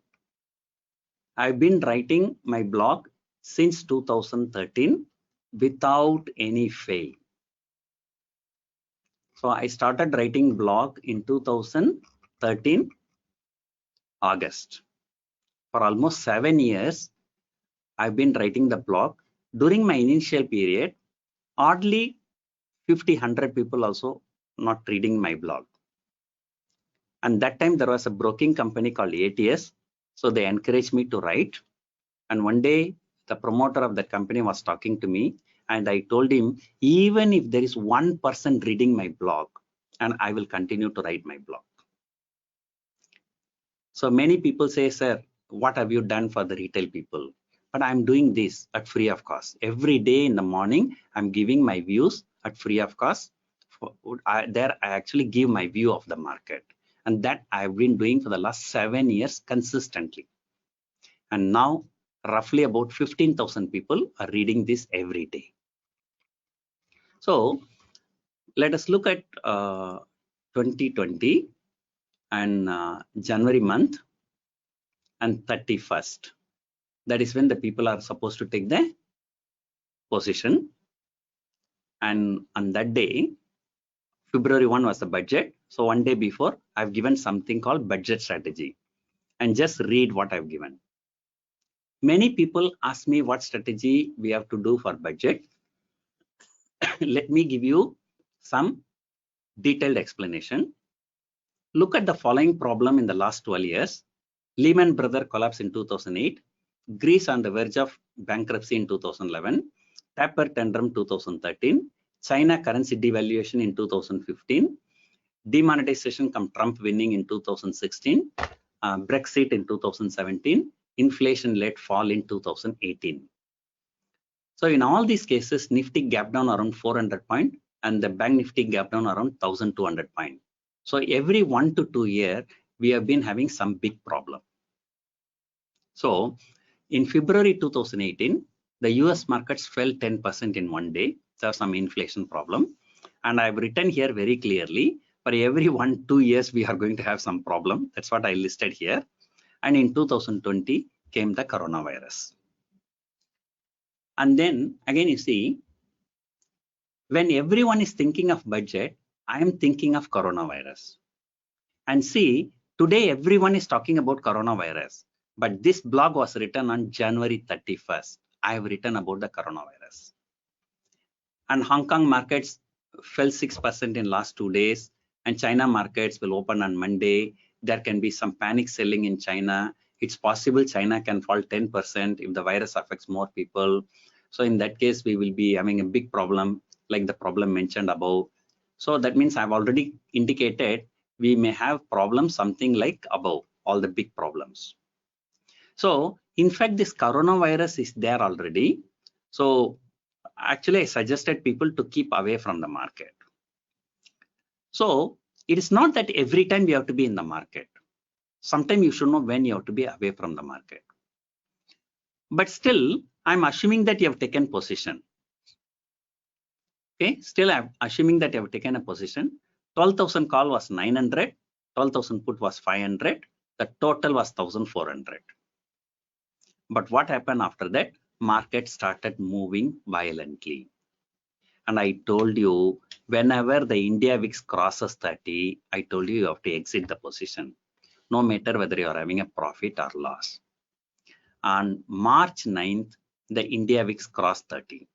A: I've been writing my blog since 2013 without any fail. So I started writing blog in 2013 August. For almost 7 years, I've been writing the blog. During my initial period, oddly 50-100 people also not reading my blog. And that time there was a broking company called ATS. So they encouraged me to write. And one day the promoter of the company was talking to me and I told him, even if there is one person reading my blog, and I will continue to write my blog. So many people say, sir, what have you done for the retail people? But I'm doing this at free of cost. Every day in the morning, I'm giving my views at free of cost. I actually give my view of the market. And that I've been doing for the last 7 years consistently. And now roughly about 15,000 people are reading this every day. So let us look at 2020 and January month and 31st. That is when the people are supposed to take the position. And on that day, February 1 was the budget. So one day before, I've given something called budget strategy. And just read what I've given. Many people ask me what strategy we have to do for budget. Let me give you some detailed explanation. Look at the following problem in the last 12 years. Lehman Brothers collapse in 2008. Greece on the verge of bankruptcy in 2011. Taper tantrum 2013. China currency devaluation in 2015. Demonetization come Trump winning in 2016. Brexit in 2017. Inflation-led fall in 2018. So in all these cases, Nifty gap down around 400 points and the Bank Nifty gap down around 1200 points. So every 1 to 2 years, we have been having some big problem. So in February 2018, the US markets fell 10% in one day. There's some inflation problem. And I've written here very clearly, for every 1-2 years, we are going to have some problem. That's what I listed here. And in 2020 came the coronavirus. And then again, you see, when everyone is thinking of budget, I am thinking of coronavirus. And see, today everyone is talking about coronavirus, but this blog was written on January 31st. I have written about the coronavirus. And Hong Kong markets fell 6% in last 2 days, and China markets will open on Monday. There can be some panic selling in China. It's possible China can fall 10% if the virus affects more people. So in that case, we will be having a big problem like the problem mentioned above. So that means I've already indicated we may have problems something like above, all the big problems. So in fact, this coronavirus is there already. So actually, I suggested people to keep away from the market. So it is not that every time you have to be in the market. Sometimes you should know when you have to be away from the market. But still, I'm assuming that you have taken position. Okay, still I'm assuming that you have taken a position. 12,000 call was 900, 12,000 put was 500, the total was 1,400. But what happened after that? Market started moving violently. And I told you, whenever the India VIX crosses 30, I told you have to exit the position, no matter whether you are having a profit or loss. On March 9th, the India VIX crossed 30.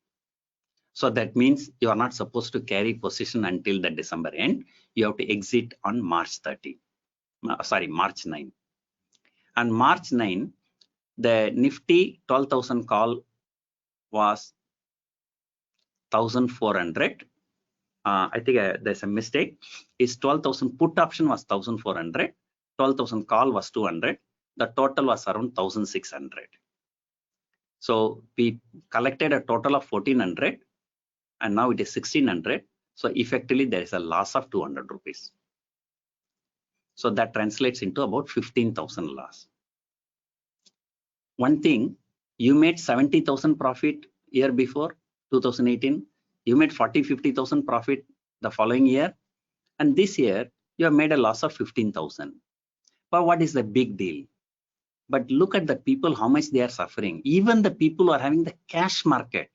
A: So that means you are not supposed to carry position until the December end. You have to exit on March 9. On March 9, the Nifty 12,000 call was 1,400. I think there's a mistake. It's 12,000 put option was 1,400. 12,000 call was 200. The total was around 1,600. So we collected a total of 1,400 and now it is 1,600. So effectively there is a loss of 200 rupees. So that translates into about 15,000 loss. One thing, you made 70,000 profit year before 2018. You made 40-50,000 profit the following year. And this year you have made a loss of 15,000. But what is the big deal? But look at the people, how much they are suffering. Even the people who are having the cash market,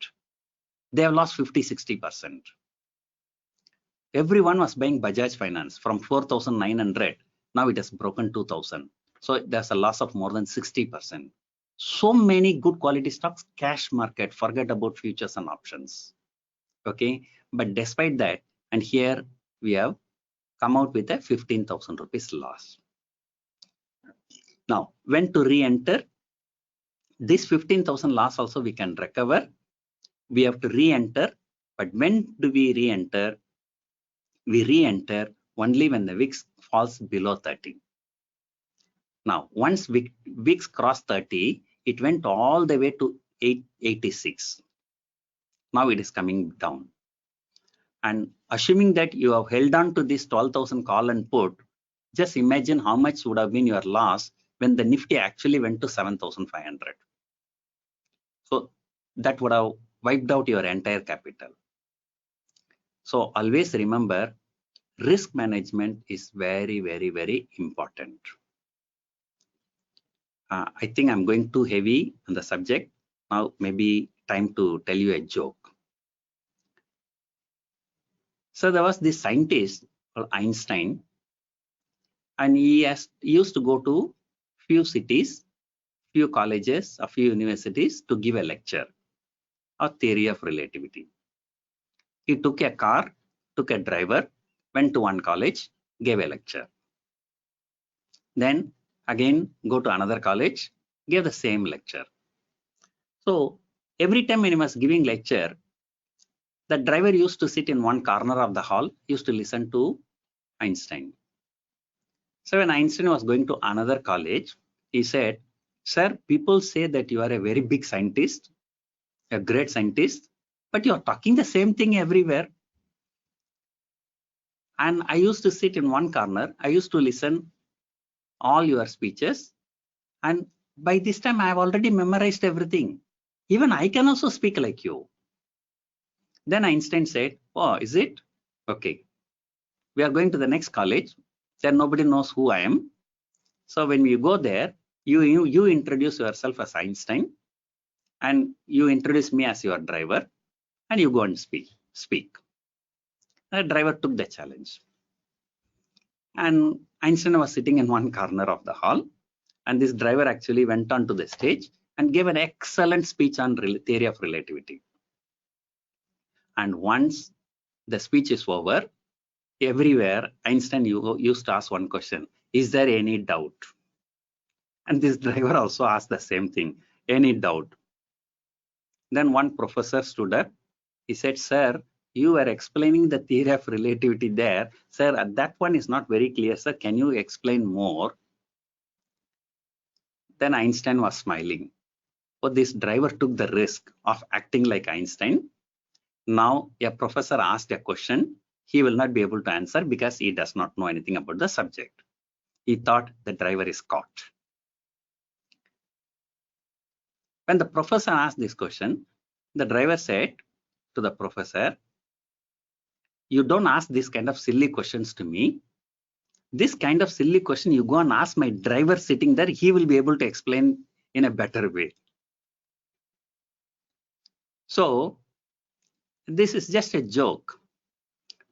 A: they have lost 50-60%. Everyone was buying Bajaj Finance from 4,900. Now it has broken 2,000. So there's a loss of more than 60%. So many good quality stocks, cash market, forget about futures and options. Okay, but despite that, and here we have come out with a 15,000 rupees loss. Now, when to re-enter? This 15,000 loss also we can recover. We have to re-enter, but when do we re-enter? We re-enter only when the VIX falls below 30. Now, once VIX crossed 30, it went all the way to 886. Now it is coming down. And assuming that you have held on to this 12,000 call and put, just imagine how much would have been your loss when the Nifty actually went to 7,500. So that would have wiped out your entire capital. So always remember, risk management is very, very, very important. I think I'm going too heavy on the subject. Now maybe time to tell you a joke. So there was this scientist called Einstein, and he used to go to few cities, few colleges, a few universities to give a lecture on theory of relativity. He took a car, took a driver, went to one college, gave a lecture. Then again go to another college, give the same lecture. So every time when he was giving lecture, the driver used to sit in one corner of the hall, used to listen to Einstein. So when Einstein was going to another college, he said, "Sir, people say that you are a very big scientist, a great scientist, but you are talking the same thing everywhere. And I used to sit in one corner. I used to listen all your speeches. And by this time, I have already memorized everything. Even I can also speak like you." Then Einstein said, "Oh, is it? Okay. We are going to the next college. Then nobody knows who I am. So when you go there, you introduce yourself as Einstein, and you introduce me as your driver, and you go and speak." The driver took the challenge. And Einstein was sitting in one corner of the hall, and this driver actually went onto the stage and gave an excellent speech on theory of relativity. And once the speech is over, everywhere Einstein used to ask one question: "Is there any doubt?" And this driver also asked the same thing: "Any doubt?" Then one professor stood up. He said, "Sir, you were explaining the theory of relativity there. Sir, that one is not very clear, sir. Can you explain more?" Then Einstein was smiling. Oh, this driver took the risk of acting like Einstein. Now a professor asked a question, he will not be able to answer because he does not know anything about the subject. He thought the driver is caught. When the professor asked this question, the driver said to the professor, "You don't ask this kind of silly questions to me. This kind of silly question you go and ask my driver sitting there, he will be able to explain in a better way." So this is just a joke.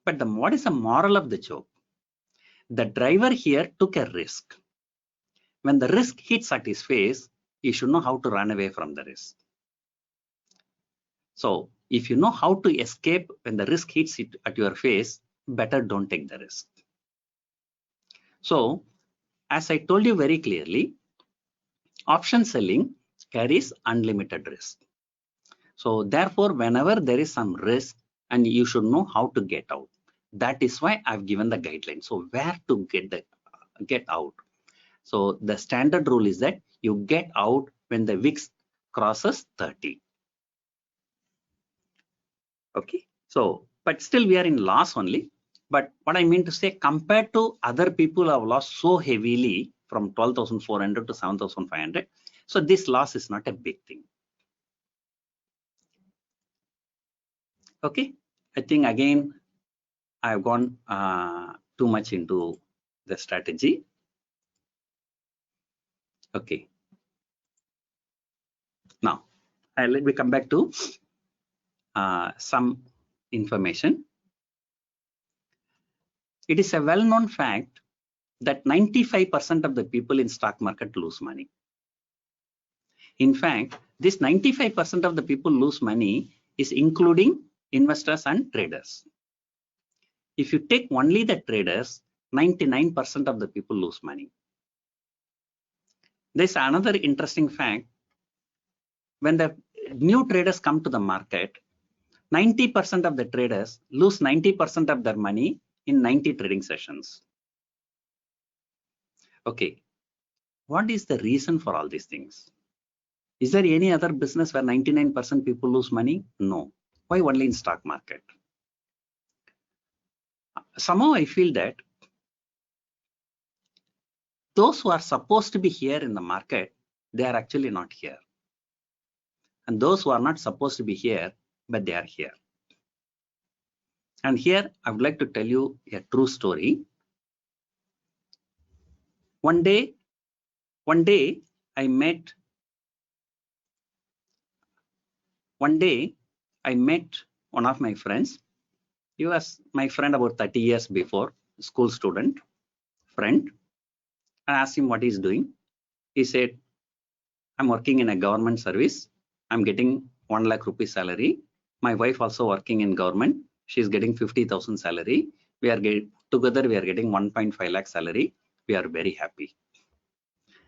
A: But what is the moral of the joke? The driver here took a risk. When the risk hits at his face, he should know how to run away from the risk. So if you know how to escape when the risk hits it at your face, better don't take the risk. So as I told you very clearly, option selling carries unlimited risk. So therefore, whenever there is some risk, and you should know how to get out. That is why I've given the guideline. So where to get out? So the standard rule is that you get out when the VIX crosses 30. Okay. So, but still we are in loss only. But what I mean to say, compared to other people who have lost so heavily from 12,400 to 7,500, so this loss is not a big thing. Okay. I think again, I've gone too much into the strategy. Okay. Now, let me come back to some information. It is a well-known fact that 95% of the people in stock market lose money. In fact, this 95% of the people lose money is including investors and traders. If you take only the traders, 99% of the people lose money. There's another interesting fact. When the new traders come to the market, 90% of the traders lose 90% of their money in 90 trading sessions. Okay, what is the reason for all these things? Is there any other business where 99% people lose money? No. Why only in stock market? Somehow I feel that those who are supposed to be here in the market, they are actually not here. And those who are not supposed to be here, but they are here. And here I would like to tell you a true story. One day I met one of my friends. He was my friend about 30 years before, school student, friend. I asked him what he's doing. He said, "I'm working in a government service. I'm getting 1 lakh rupees salary. My wife also working in government. She's getting 50,000 salary. Together we are getting 1.5 lakh salary. We are very happy."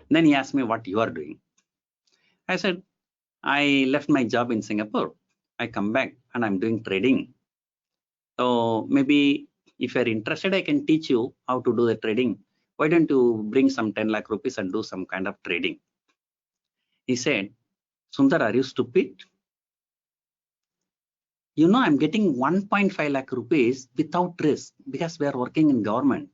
A: Then he asked me what you are doing. I said, I left my job in Singapore. I come back and I'm doing trading. So maybe if you're interested, I can teach you how to do the trading. Why don't you bring some 10 lakh rupees and do some kind of trading? He said, Sundar, are you stupid? You know, I'm getting 1.5 lakh rupees without risk because we are working in government.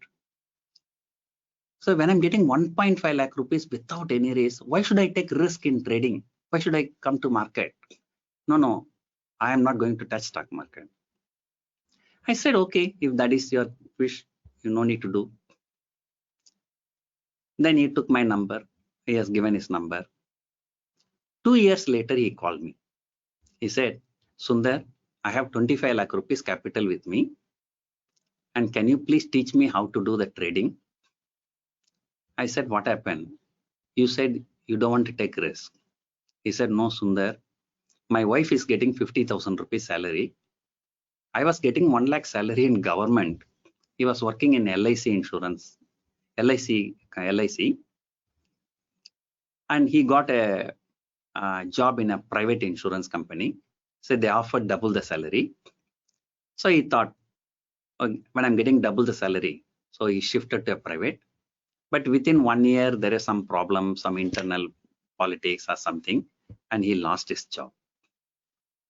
A: So when I'm getting 1.5 lakh rupees without any risk, why should I take risk in trading? Why should I come to market? No, I am not going to touch stock market. I said, okay, if that is your wish, you no need to do. Then he took my number. He has given his number. 2 years later, he called me. He said, Sundar, I have 25 lakh rupees capital with me. And can you please teach me how to do the trading? I said, what happened? You said you don't want to take risk. He said, no, Sundar, my wife is getting 50,000 rupees salary. I was getting 1 lakh salary in government. He was working in LIC insurance, LIC, and he got a job in a private insurance company. So they offered double the salary. So he thought, when I'm getting double the salary, so he shifted to a private. But within 1 year, there is some problem, some internal politics or something, and he lost his job.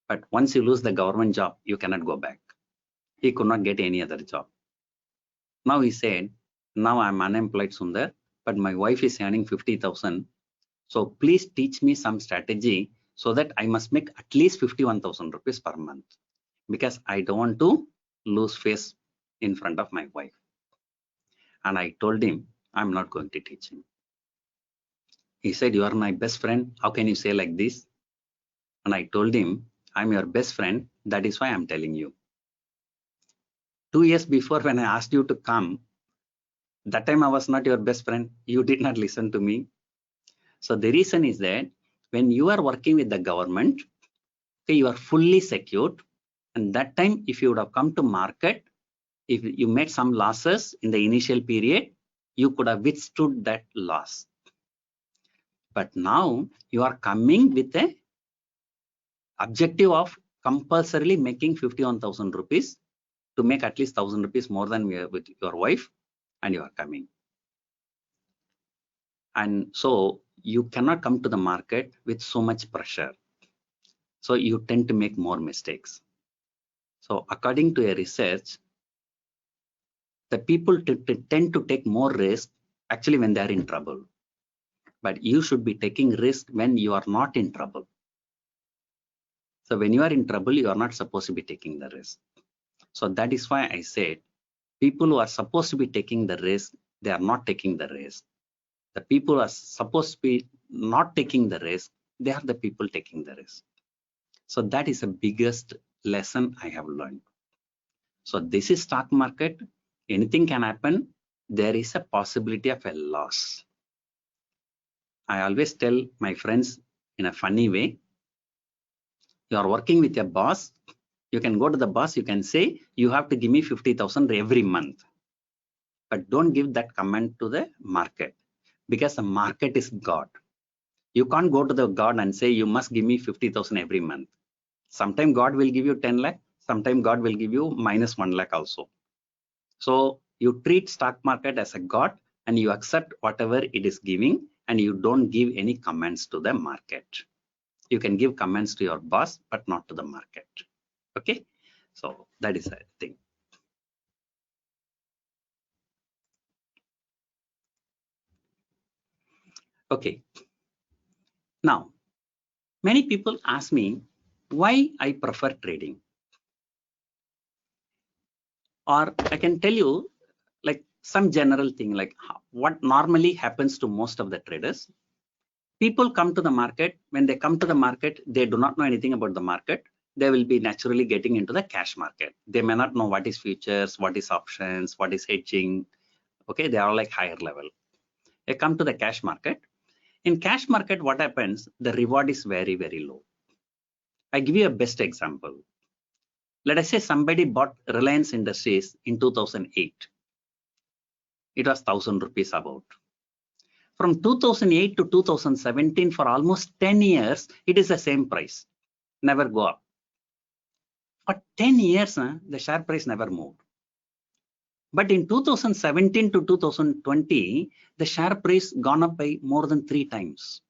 A: But once you lose the government job, you cannot go back. He could not get any other job. Now he said, now I'm unemployed, Sundar, but my wife is earning 50,000. So please teach me some strategy so that I must make at least 51,000 rupees per month because I don't want to lose face in front of my wife. And I told him, I'm not going to teach him. He said, you are my best friend. How can you say like this? And I told him, I'm your best friend. That is why I'm telling you. 2 years before, when I asked you to come, that time I was not your best friend. You did not listen to me. So the reason is that when you are working with the government, okay, you are fully secured. And that time, if you would have come to market, if you made some losses in the initial period, you could have withstood that loss. But now you are coming with a objective of compulsorily making 51,000 rupees to make at least 1,000 rupees more than with your wife, and you are coming. And so you cannot come to the market with so much pressure. So you tend to make more mistakes. So according to a research, the people tend to take more risk actually when they are in trouble. But you should be taking risk when you are not in trouble. So when you are in trouble, you are not supposed to be taking the risk. So that is why I said, people who are supposed to be taking the risk, they are not taking the risk. The people who are supposed to be not taking the risk, they are the people taking the risk. So that is the biggest lesson I have learned. So this is stock market. Anything can happen. There is a possibility of a loss. I always tell my friends in a funny way, you are working with your boss. You can go to the boss. You can say, you have to give me 50,000 every month. But don't give that comment to the market because the market is God. You can't go to the God and say, you must give me 50,000 every month. Sometime God will give you 10 lakh. Sometime God will give you minus 1 lakh also. So you treat stock market as a God and you accept whatever it is giving and you don't give any comments to the market. You can give comments to your boss, but not to the market. Okay. So that is the thing. Okay. Now, many people ask me why I prefer trading. Or I can tell you like some general thing, like what normally happens to most of the traders. People come to the market. When they come to the market, they do not know anything about the market. They will be naturally getting into the cash market. They may not know what is futures, what is options, what is hedging. Okay, they are like higher level. They come to the cash market. In cash market, what happens? The reward is very, very low. I give you a best example. Let us say somebody bought Reliance Industries in 2008. It was 1,000 rupees about. From 2008 to 2017, for almost 10 years, it is the same price, never go up. For 10 years, the share price never moved. But in 2017 to 2020, the share price gone up by more than 3 times.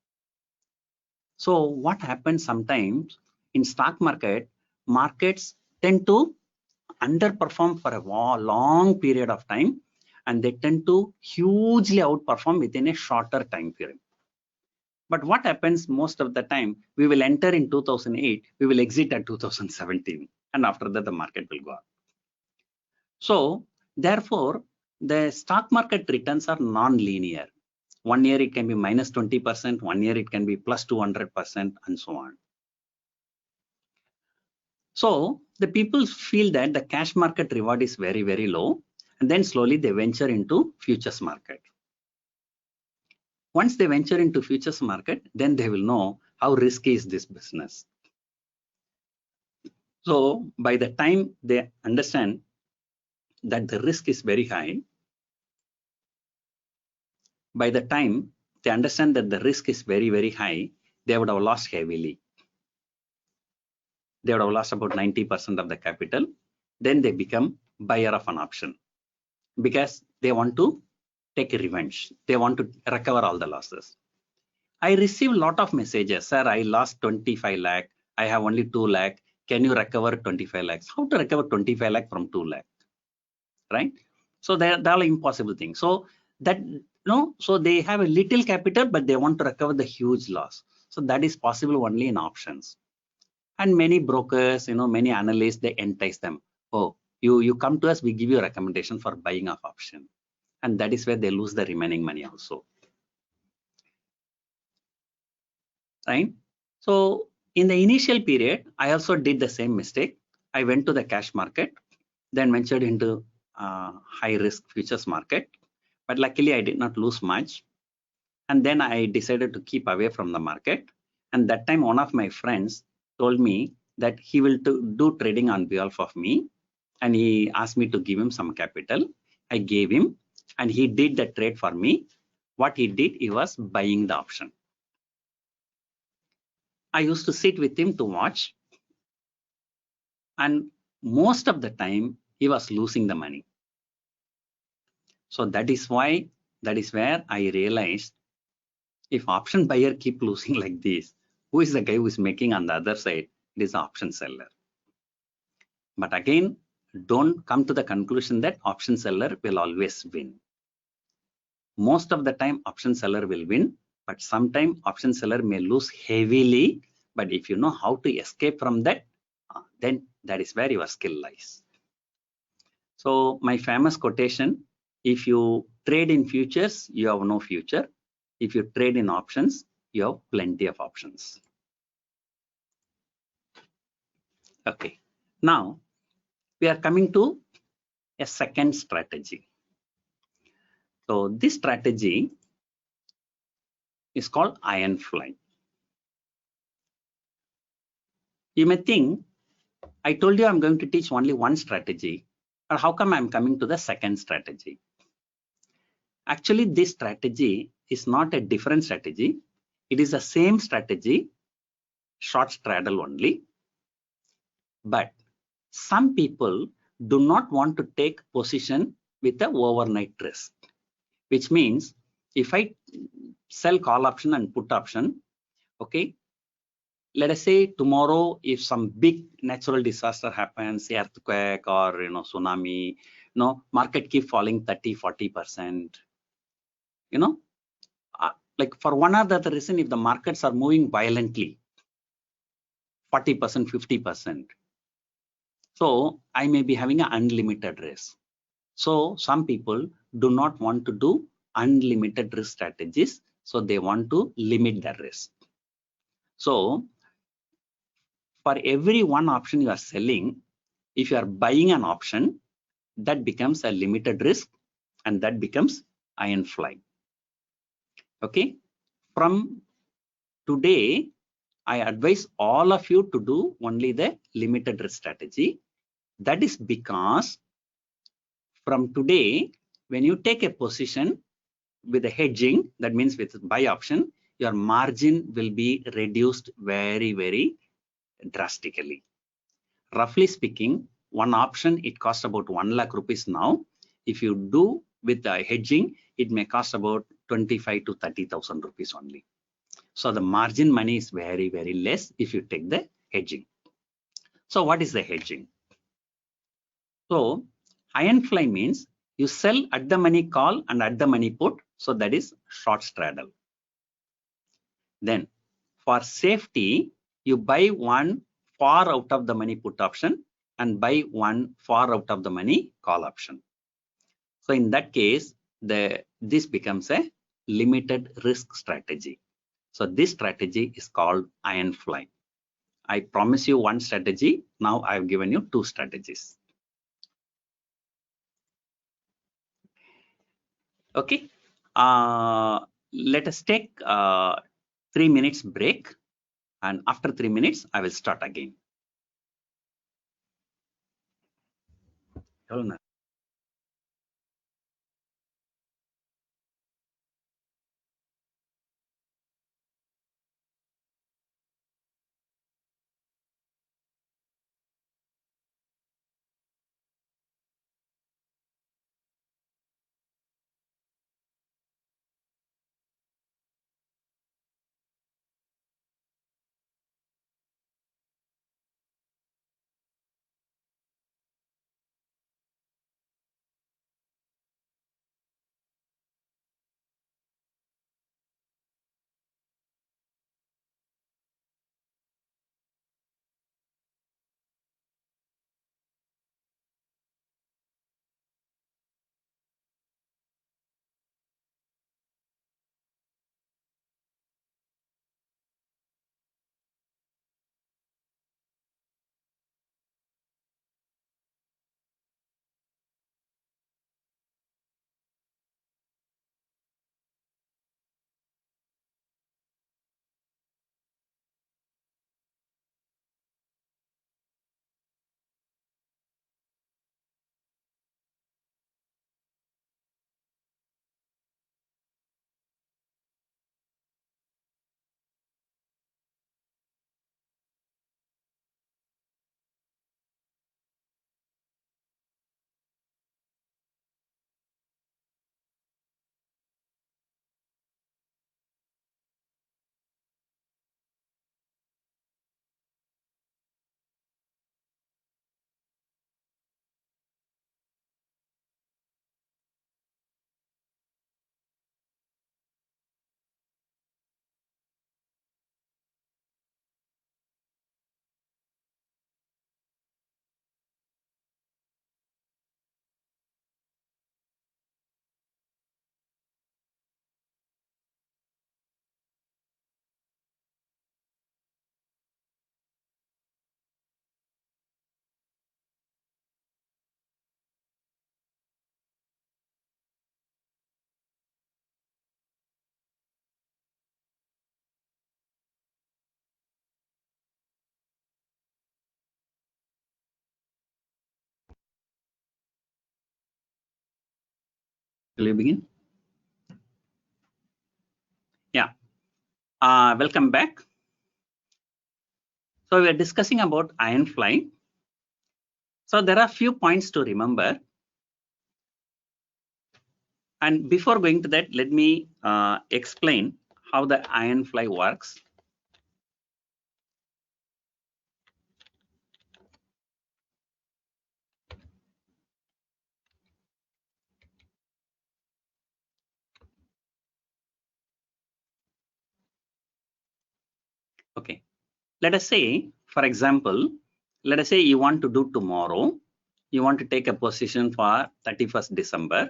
A: So what happens sometimes in stock market, markets tend to underperform for a long period of time, and they tend to hugely outperform within a shorter time period. But what happens most of the time, we will enter in 2008, we will exit at 2017, and after that the market will go up. So therefore, the stock market returns are non-linear. 1 year it can be minus 20%, 1 year it can be plus 200%, and so on. So the people feel that the cash market reward is very, very low, and then slowly they venture into futures market. Once they venture into futures market, then they will know how risky is this business. So by the time they understand that the risk is very high, by the time they understand that the risk is very, very high, they would have lost heavily. They would have lost about 90% of the capital. Then they become buyer of an option because they want to take a revenge. They want to recover all the losses. I receive a lot of messages. Sir, I lost 25 lakh. I have only 2 lakh. Can you recover 25 lakhs? How to recover 25 lakh from 2 lakh? Right? So they're all impossible things. So that so they have a little capital, but they want to recover the huge loss. So that is possible only in options. And many brokers, many analysts, they entice them. Oh, you come to us, we give you a recommendation for buying of option. And that is where they lose the remaining money also. Right? So in the initial period, I also did the same mistake. I went to the cash market, then ventured into high risk futures market. But luckily, I did not lose much. And then I decided to keep away from the market. And that time, one of my friends told me that he will do trading on behalf of me. And he asked me to give him some capital. I gave him, and he did the trade for me. What he did, he was buying the option. I used to sit with him to watch. And most of the time, he was losing the money. So that is where I realized, if option buyer keep losing like this, who is the guy who is making on the other side? It is the option seller. But again, don't come to the conclusion that option seller will always win. Most of the time, option seller will win, but sometimes option seller may lose heavily. But if you know how to escape from that, then that is where your skill lies. So my famous quotation, if you trade in futures, you have no future. If you trade in options, you have plenty of options. Okay, now we are coming to a second strategy. So this strategy is called iron fly. You may think, I told you I'm going to teach only one strategy, but how come I'm coming to the second strategy? Actually, this strategy is not a different strategy. It is the same strategy, short straddle only. But some people do not want to take position with the overnight risk, which means if I sell call option and put option, okay, let us say tomorrow if some big natural disaster happens, earthquake or tsunami, market keep falling 30-40%. Like for one or the other reason, if the markets are moving violently, 40%, 50%. So I may be having an unlimited risk. So some people do not want to do unlimited risk strategies. So they want to limit their risk. So for every one option you are selling, if you are buying an option, that becomes a limited risk and that becomes iron fly. Okay. From today, I advise all of you to do only the limited risk strategy. That is because from today, when you take a position, with the hedging, that means with buy option, your margin will be reduced very, very drastically. Roughly speaking, one option, it costs about 1 lakh rupees now. If you do with the hedging, it may cost about 25 to 30,000 rupees only. So the margin money is very, very less if you take the hedging. So what is the hedging? So iron fly means you sell at the money call and at the money put. So that is short straddle. Then for safety, you buy one far out of the money put option and buy one far out of the money call option. So in that case, this becomes a limited risk strategy. So this strategy is called iron fly. I promise you one strategy. Now I've given you two strategies. Okay. Let us take 3 minutes break, and after 3 minutes, I will start again. Will you begin? Yeah. Welcome back. So we are discussing about iron fly. So there are a few points to remember. And before going to that, let me explain how the iron fly works. Okay. Let us say, for example, let us say you want to do tomorrow. You want to take a position for 31st December.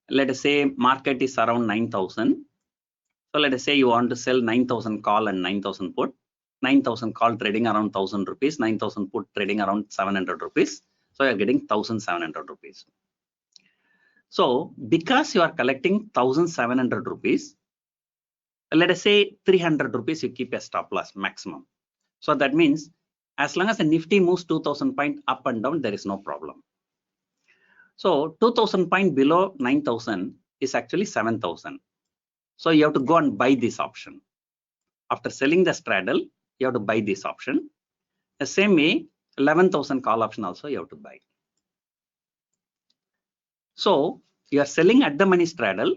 A: Let us say market is around 9,000. So let us say you want to sell 9,000 call and 9,000 put. 9,000 call trading around 1,000 rupees, 9,000 put trading around 700 rupees. So you're getting 1,700 rupees. So because you are collecting 1,700 rupees, let us say 300 rupees you keep a stop loss maximum. So that means as long as the Nifty moves 2,000 point up and down, there is no problem. So 2,000 point below 9,000, is actually 7,000. So you have to go and buy this option. After selling the straddle, you have to buy this option. The same way, 11,000 call option also you have to buy. So you are selling at the money straddle,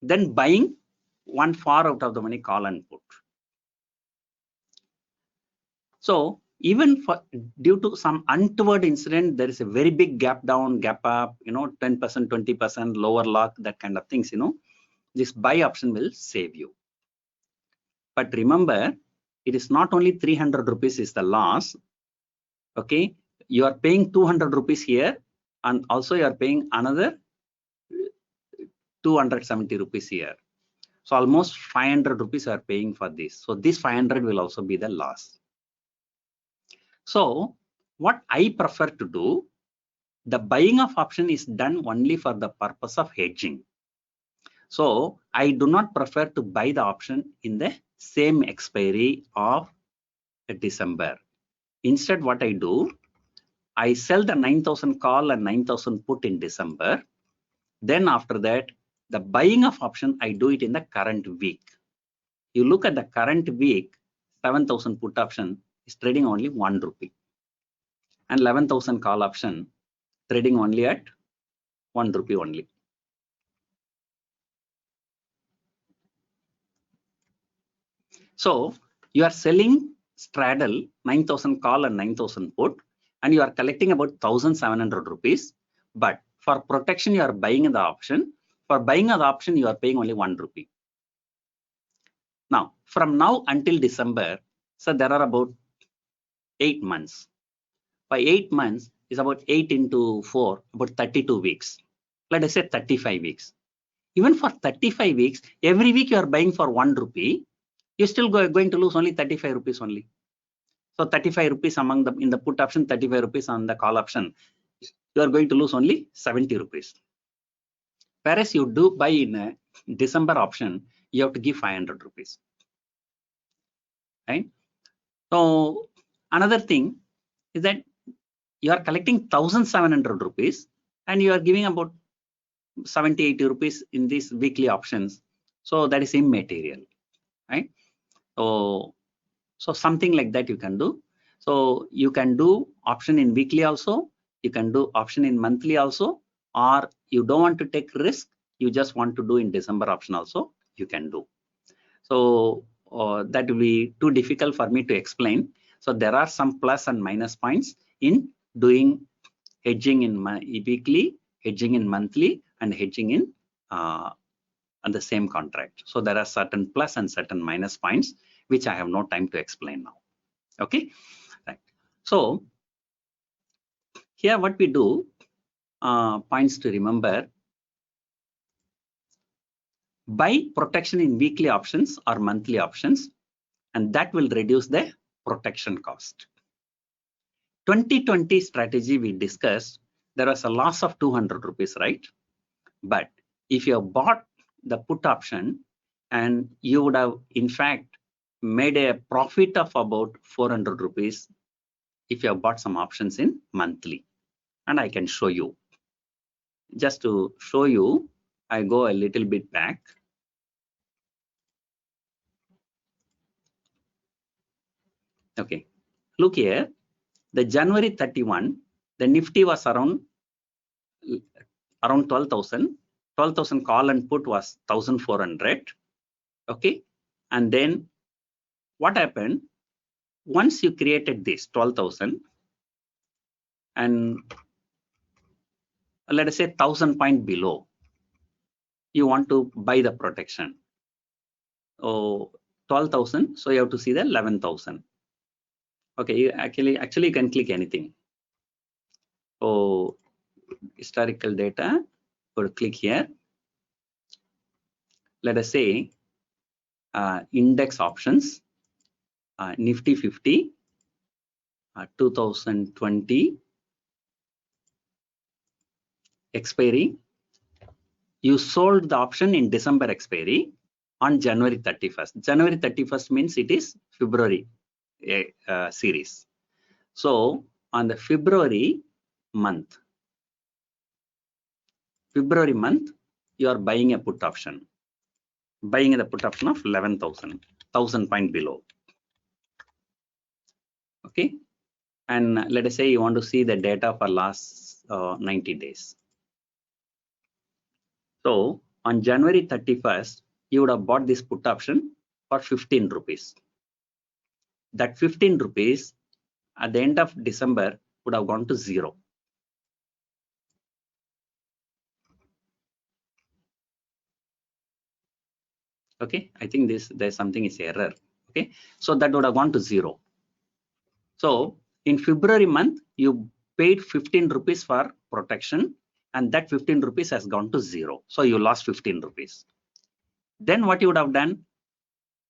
A: then buying one far out of the money call and put. So even for due to some untoward incident, there is a very big gap down, gap up, 10%, 20%, lower lock, that kind of things, this buy option will save you. But remember, it is not only 300 rupees is the loss. Okay, you are paying 200 rupees here, and also you are paying another 270 rupees here. So almost 500 rupees you are paying for this. So this 500 will also be the loss. So what I prefer to do, the buying of option is done only for the purpose of hedging. So I do not prefer to buy the option in the same expiry of December. Instead, what I do, I sell the 9,000 call and 9,000 put in December. Then after that, the buying of option, I do it in the current week. You look at the current week, 7,000 put option is trading only 1 rupee. And 11,000 call option trading only at 1 rupee only. So you are selling straddle 9,000 call and 9,000 put, and you are collecting about 1,700 rupees. But for protection, you are buying the option. For buying the option, you are paying only 1 rupee. Now, from now until December, so there are about 8 months. By 8 months is about 8 into 4, about 32 weeks. Let us say 35 weeks. Even for 35 weeks, every week you are buying for 1 rupee. You're still going to lose only 35 rupees only. So 35 rupees among the in the put option, 35 rupees on the call option. You are going to lose only 70 rupees. Whereas you do buy in a December option, you have to give 500 rupees. Right? So another thing is that you are collecting 1,700 rupees and you are giving about 70, 80 rupees in these weekly options. So that is immaterial. Right? So something like that you can do. So you can do option in weekly also, you can do option in monthly also, or you don't want to take risk, you just want to do in December option also, you can do. So that will be too difficult for me to explain. So there are some plus and minus points in doing hedging in weekly, hedging in monthly, and hedging in on the same contract. So there are certain plus and certain minus points, which I have no time to explain now. Okay, right. So here what we do, points to remember: buy protection in weekly options or monthly options, and that will reduce the protection cost. 2020 strategy we discussed, there was a loss of 200 rupees, right? But if you have bought the put option, and you would have in fact made a profit of about 400 rupees if you have bought some options in monthly. And I can show you. Just to show you, I go a little bit back. Okay, look here. The January 31, the Nifty was around 12,000. 12,000 call and put was 1,400. Okay, and then what happened? Once you created this 12,000, and let us say 1,000 point below, you want to buy the protection. Oh, 12,000. So you have to see the 11,000. Okay, you actually you can click anything. So historical data, go to click here. Let us say index options, Nifty 50, 2020 expiry. You sold the option in December expiry on January 31st. January 31st means it is February series. So on the February month, you are buying a put option, buying the put option of 11,000, 1,000 point below. Okay, and let us say you want to see the data for last 90 days. So on January 31st, you would have bought this put option for 15 rupees. That 15 rupees at the end of December would have gone to 0. Okay, I think there's something is error. Okay, so that would have gone to 0. So in February month, you paid 15 rupees for protection, and that 15 rupees has gone to 0. So you lost 15 rupees. Then what you would have done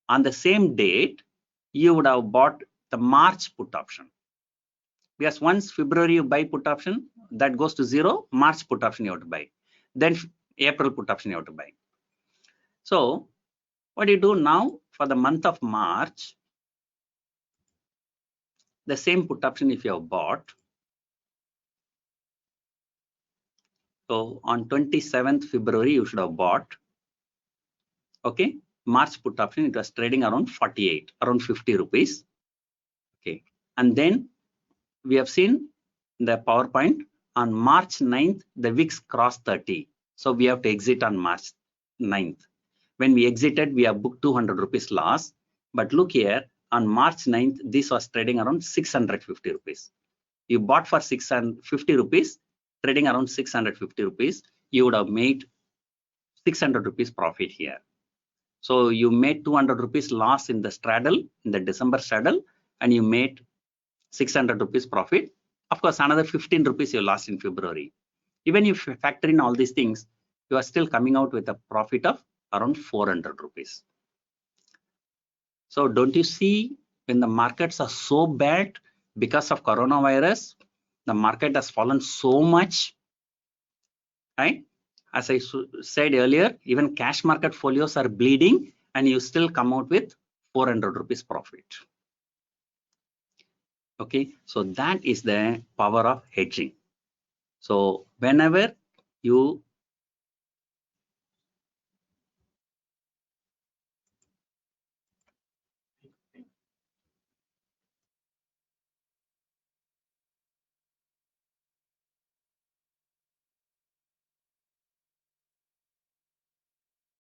A: on the same date, you would have bought the March put option. Because once February you buy put option, that goes to 0. March put option you have to buy. Then April put option you have to buy. So what do you do now for the month of March? The same put option if you have bought. So on 27th February, you should have bought. Okay, March put option, it was trading around 48, around 50 rupees. Okay, and then we have seen the PowerPoint on March 9th, the VIX crossed 30. So we have to exit on March 9th. When we exited, we have booked 200 rupees loss. But look here, on March 9th, this was trading around 650 rupees. You bought for 650 rupees, trading around 650 rupees, you would have made 600 rupees profit here. So you made 200 rupees loss in the straddle, in the December straddle, and you made 600 rupees profit. Of course, another 15 rupees you lost in February. Even if you factor in all these things, you are still coming out with a profit of around 400 rupees. So don't you see, when the markets are so bad because of coronavirus, the market has fallen so much, right? As I said earlier, even cash market folios are bleeding and you still come out with 400 rupees profit. Okay, so that is the power of hedging. So whenever you